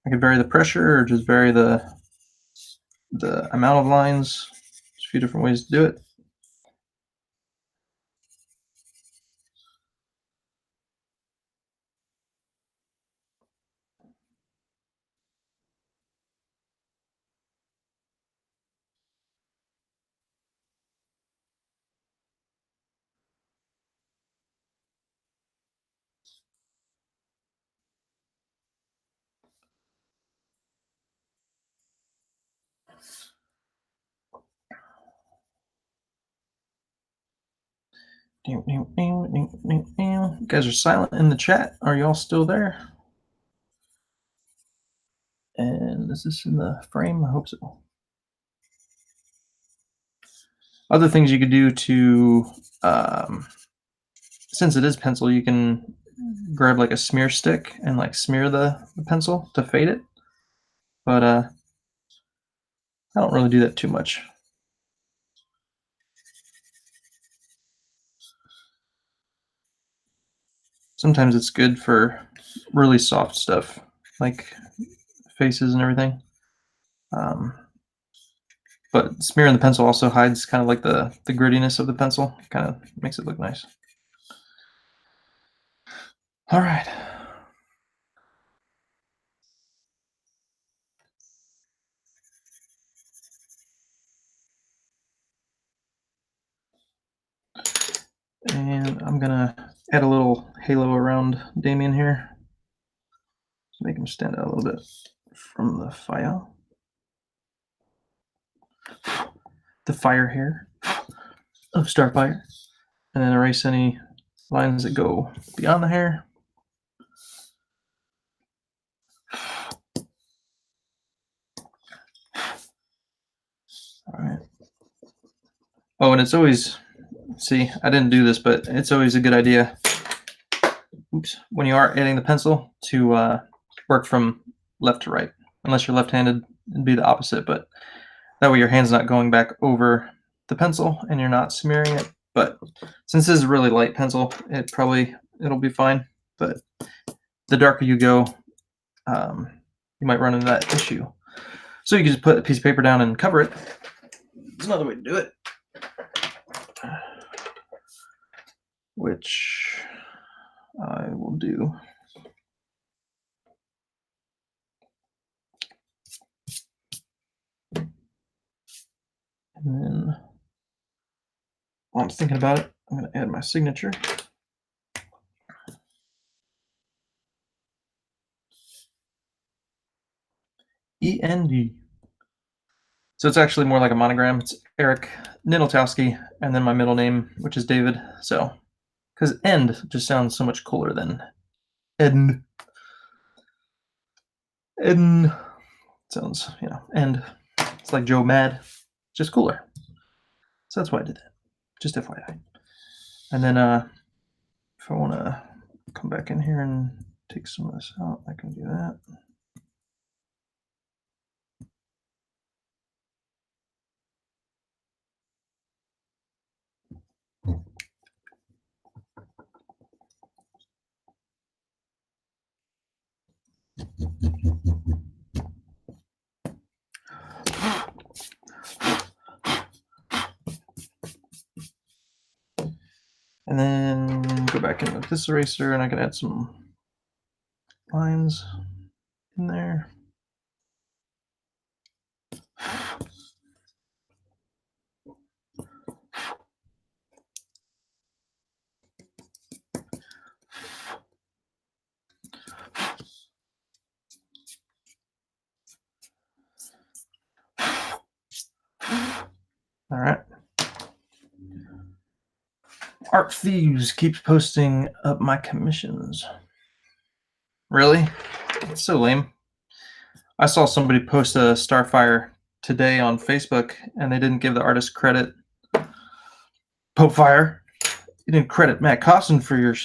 I can vary the pressure or just vary the amount of lines. There's a few different ways to do it. You guys are silent in the chat. Are y'all still there? And is this in the frame? I hope so. Other things you could do to, since it is pencil, you can grab like a smear stick and like smear the pencil to fade it. But I don't really do that too much. Sometimes it's good for really soft stuff like faces and everything. But smearing the pencil also hides kind of like the grittiness of the pencil. Kind of makes it look nice. All right. And I'm gonna add a little halo around Damian here to make him stand out a little bit from the fire. The fire here of Starfire, and then erase any lines that go beyond the hair. All right. Oh, and it's always, see, I didn't do this, but it's always a good idea, oops, when you are adding the pencil to work from left to right. Unless you're left-handed, it'd be the opposite, but that way your hand's not going back over the pencil and you're not smearing it. But since this is a really light pencil, it'll be fine. But the darker you go, you might run into that issue. So you can just put a piece of paper down and cover it. There's another way to do it, which I will do. And then while I'm thinking about it, I'm going to add my signature. END. So it's actually more like a monogram. It's Eric Nitteltowski, and then my middle name, which is David. So, because end just sounds so much cooler than Eden. Eden sounds, end. It's like Joe Mad, just cooler. So that's why I did that. Just FYI. And then if I want to come back in here and take some of this out, I can do that. And then go back in with this eraser, and I can add some lines in there. All right. Art Thieves keeps posting up my commissions. Really? It's so lame. I saw somebody post a Starfire today on Facebook, and they didn't give the artist credit. Pope Fire, you didn't credit Matt Costin for your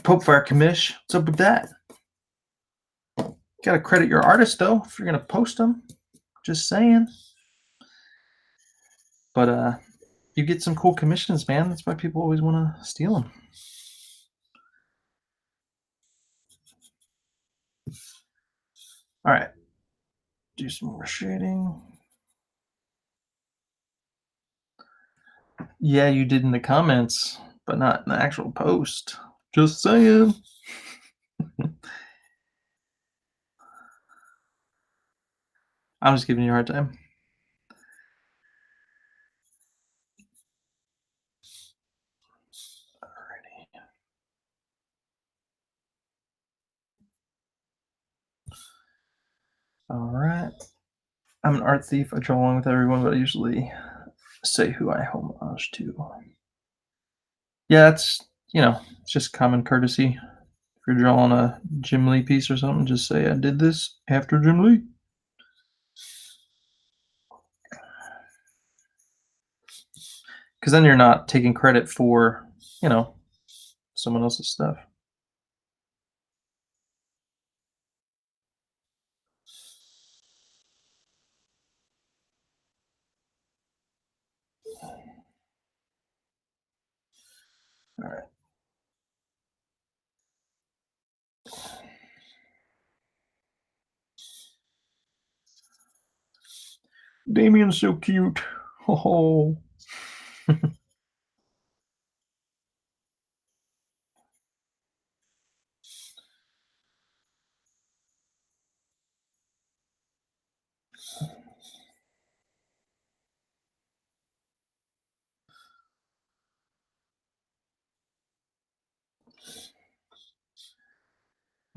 Pope Fire commish. What's up with that? You gotta credit your artist though if you're gonna post them. Just saying. But you get some cool commissions, man. That's why people always want to steal them. All right, do some more shading. Yeah, you did in the comments, but not in the actual post. Just saying. I'm just giving you a hard time. Alrighty. All right. I'm an art thief. I draw along with everyone, but I usually say who I homage to. Yeah, it's it's just common courtesy. If you're drawing a Jim Lee piece or something, just say I did this after Jim Lee. Because then you're not taking credit for, someone else's stuff. All right. Damian's so cute. Oh.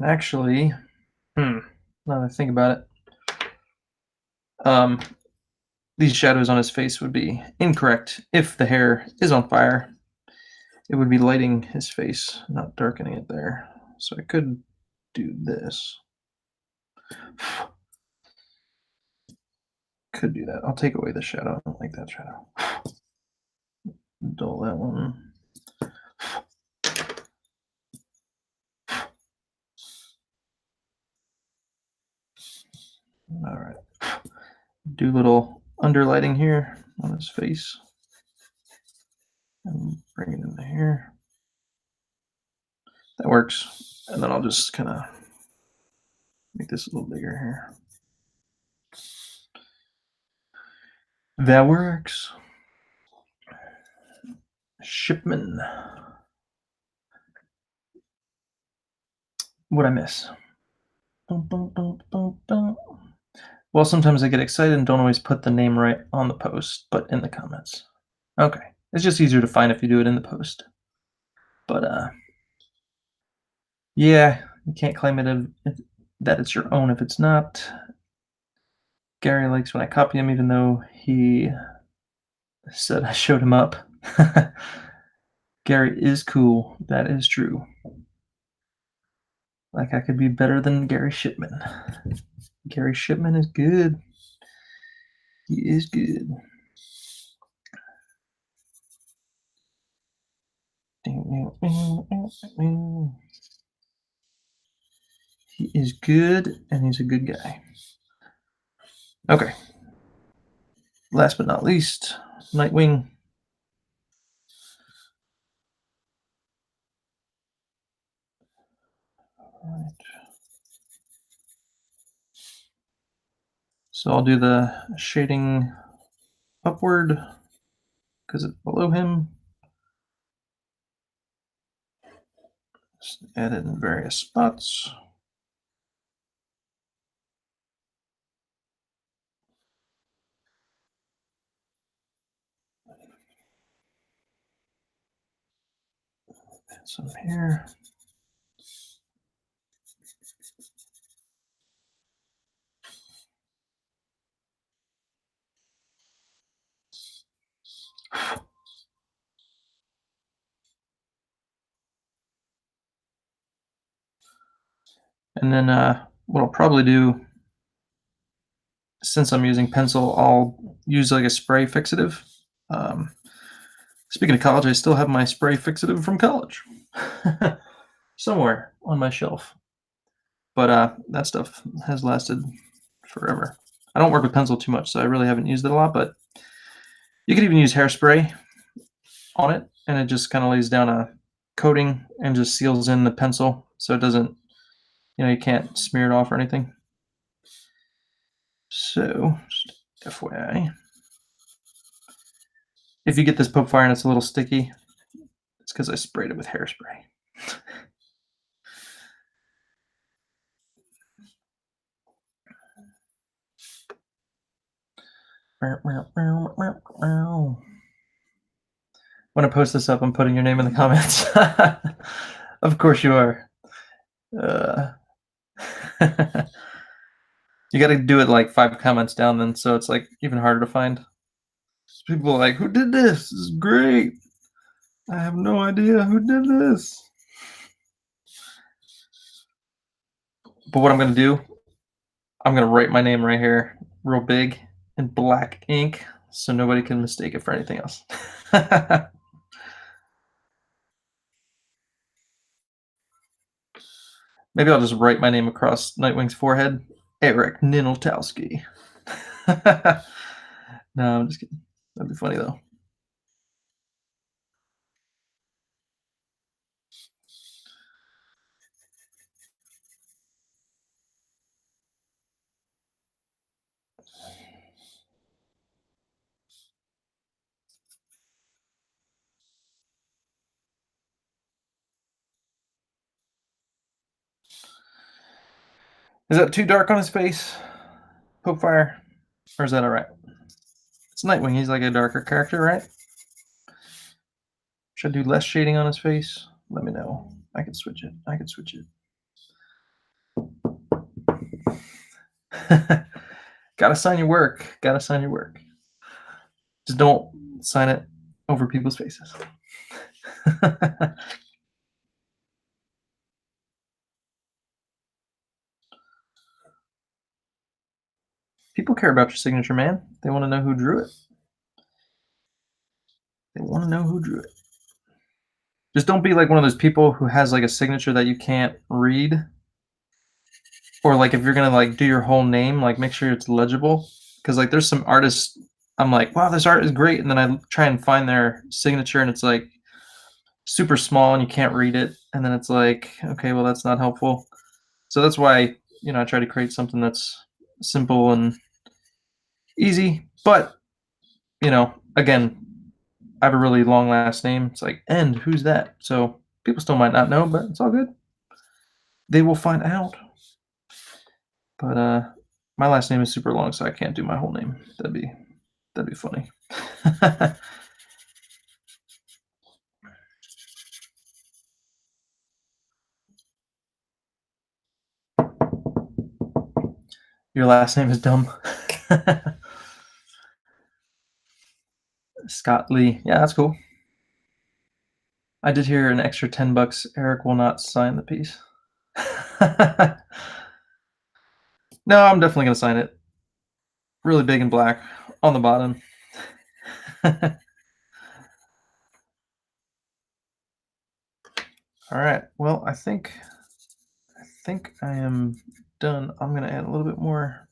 Actually, now that I think about it, these shadows on his face would be incorrect. If the hair is on fire, it would be lighting his face, not darkening it there. So I could do this. Could do that. I'll take away the shadow. I don't like that shadow. Dull that one. All right. Do little underlighting here on his face. And bring it into here. That works. And then I'll just kind of make this a little bigger here. That works. Shipman. What'd I miss? Well, sometimes I get excited and don't always put the name right on the post, but in the comments. Okay. It's just easier to find if you do it in the post. But yeah, you can't claim that it's your own if it's not. Gary likes when I copy him, even though he said I showed him up. Gary is cool. That is true. Like I could be better than Gary Shipman. Gary Shipman is good. He is good. He is good, and he's a good guy. Okay. Last but not least, Nightwing. Right. So I'll do the shading upward because it's below him. Just add it in various spots. Add some here. And then what I'll probably do, since I'm using pencil, I'll use like a spray fixative. Speaking of college, I still have my spray fixative from college somewhere on my shelf. But that stuff has lasted forever. I don't work with pencil too much, so I really haven't used it a lot, but you could even use hairspray on it, and it just kind of lays down a coating and just seals in the pencil so it doesn't, you can't smear it off or anything. So, just FYI. If you get this Pope Fire and it's a little sticky, it's because I sprayed it with hairspray. When I post this up, I'm putting your name in the comments. Of course you are. You got to do it like 5 comments down then, so it's like even harder to find. People are like, who did this? This is great. I have no idea who did this. But what I'm going to do, I'm going to write my name right here real big in black ink so nobody can mistake it for anything else. Maybe I'll just write my name across Nightwing's forehead. Eric Ninoltowski. No, I'm just kidding. That'd be funny though. Is that too dark on his face? Poke Fire? Or is that alright? It's Nightwing. He's like a darker character, right? Should I do less shading on his face? Let me know. I could switch it. Gotta sign your work. Gotta sign your work. Just don't sign it over people's faces. People care about your signature, man. They want to know who drew it. They want to know who drew it. Just don't be like one of those people who has like a signature that you can't read. Or like if you're gonna like do your whole name, like make sure it's legible. Because like there's some artists, I'm like, wow, this art is great, and then I try and find their signature, and it's like super small, and you can't read it, and then it's like, okay, well that's not helpful. So that's why I try to create something that's simple and easy. But again, I have a really long last name. It's like, and who's that? So people still might not know, but it's all good. They will find out. But my last name is super long, so I can't do my whole name. That'd be funny. Your last name is dumb. Scott Lee. Yeah, that's cool. I did hear an extra $10. Eric will not sign the piece. No, I'm definitely gonna sign it. Really big and black on the bottom. All right. Well, I think I am done. I'm gonna add a little bit more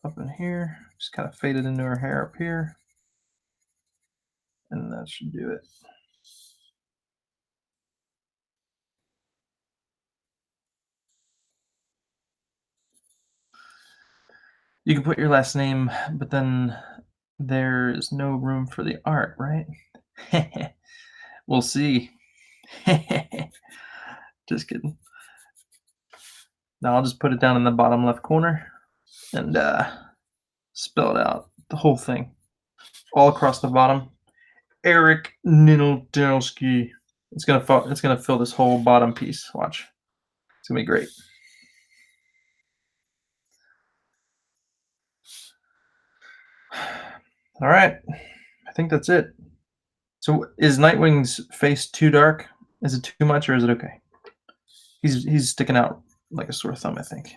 up in here. Just kind of fade it into her hair up here, and that should do it. You can put your last name, but then there's no room for the art, right? We'll see. Just kidding. Now I'll just put it down in the bottom left corner and spell it out, the whole thing, all across the bottom. Eric Nineldelski. It's gonna fill this whole bottom piece. Watch. It's gonna be great. All right. I think that's it. So is Nightwing's face too dark? Is it too much or is it okay? He's sticking out like a sore thumb, I think.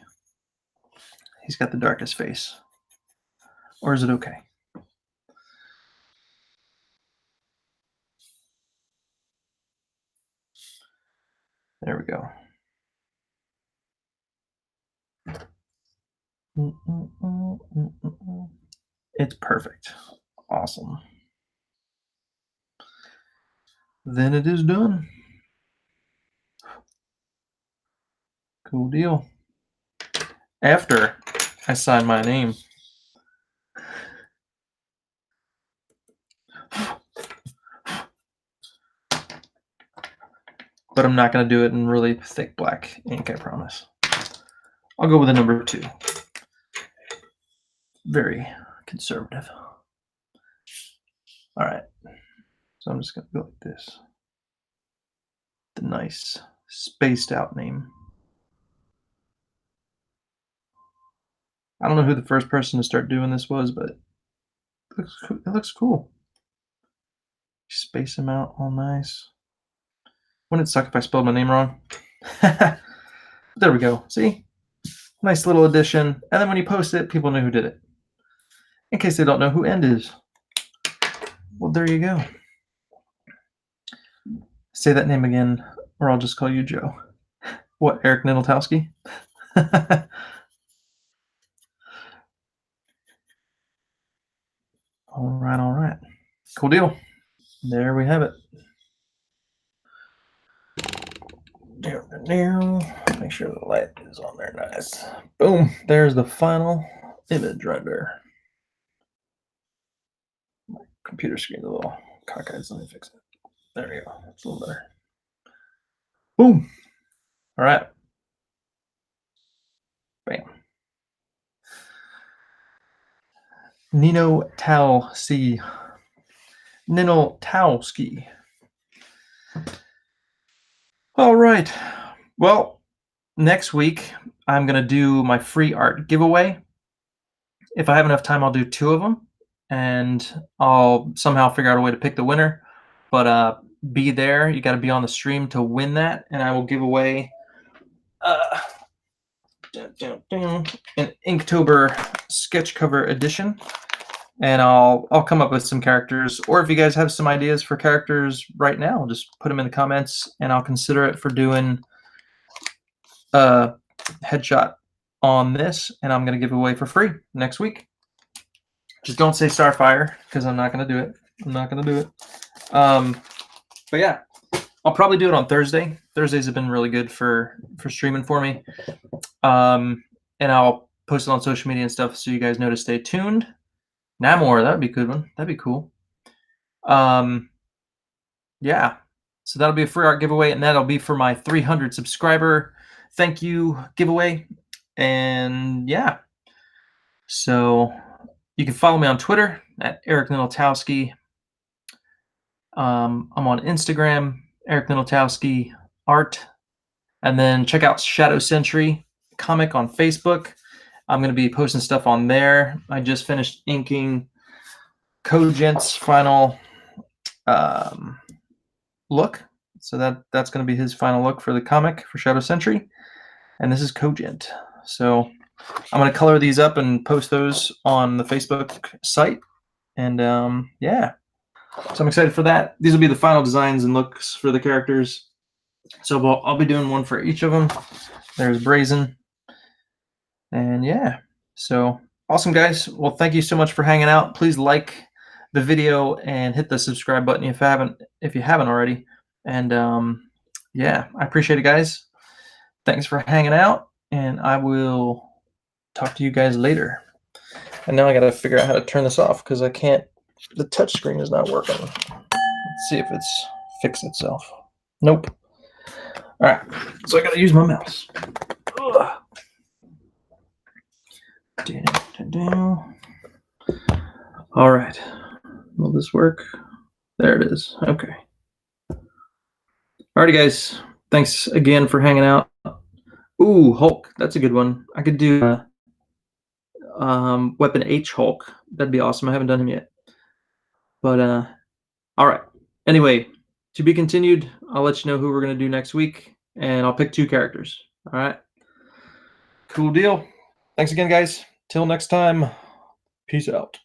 He's got the darkest face. Or is it okay? There we go. It's perfect. Awesome. Then it is done. Cool deal. After I sign my name. But I'm not going to do it in really thick black ink, I promise. I'll go with a number 2. Very conservative. All right. So I'm just going to go like this. The nice spaced out name. I don't know who the first person to start doing this was, but it looks cool. Space them out all nice. Wouldn't it suck if I spelled my name wrong? There we go. See? Nice little addition. And then when you post it, people know who did it. In case they don't know who End is. Well, there you go. Say that name again, or I'll just call you Joe. What, Eric Nineltowski? All right. Cool deal. There we have it. Make sure the light is on there nice. Boom. There's the final image right there. My computer screen's a little cockeyed, so let me fix it. There we go. It's a little better. Boom. All right. Bam. Nineltowski. All right. Well, next week I'm going to do my free art giveaway. If I have enough time, I'll do 2 of them, and I'll somehow figure out a way to pick the winner. But be there. You got to be on the stream to win that, and I will give away an Inktober sketch cover edition. And I'll come up with some characters, or if you guys have some ideas for characters right now, just put them in the comments, and I'll consider it for doing a headshot on this, and I'm going to give away for free next week. Just don't say Starfire, because I'm not going to do it. I'm not going to do it. But yeah, I'll probably do it on Thursday. Thursdays have been really good for streaming for me. And I'll post it on social media and stuff, so you guys know to stay tuned. Namor, that'd be a good one. That'd be cool. Yeah, so that'll be a free art giveaway, and that'll be for my 300 subscriber thank you giveaway. And yeah, so you can follow me on Twitter at Eric Nilotowski. I'm on Instagram, Eric Nilotowski Art, and then check out Shadow Sentry Comic on Facebook. I'm going to be posting stuff on there. I just finished inking Cogent's final look. So that's going to be his final look for the comic for Shadow Sentry. And this is Cogent. So I'm going to color these up and post those on the Facebook site. And yeah, so I'm excited for that. These will be the final designs and looks for the characters. So I'll be doing one for each of them. There's Brazen. And yeah, so awesome, guys. Well, thank you so much for hanging out. Please like the video and hit the subscribe button if you haven't already. And yeah, I appreciate it, guys. Thanks for hanging out, and I will talk to you guys later. And now I got to figure out how to turn this off because I can't. The touch screen is not working. Let's see if it's fixed itself. Nope. All right, so I got to use my mouse. Ugh. All right, will this work? There it is. Okay. Alrighty, guys. Thanks again for hanging out. Ooh, Hulk. That's a good one. I could do Weapon H Hulk. That'd be awesome. I haven't done him yet. But all right. Anyway, to be continued. I'll let you know who we're gonna do next week, and I'll pick 2 characters. All right. Cool deal. Thanks again, guys. Till next time. Peace out.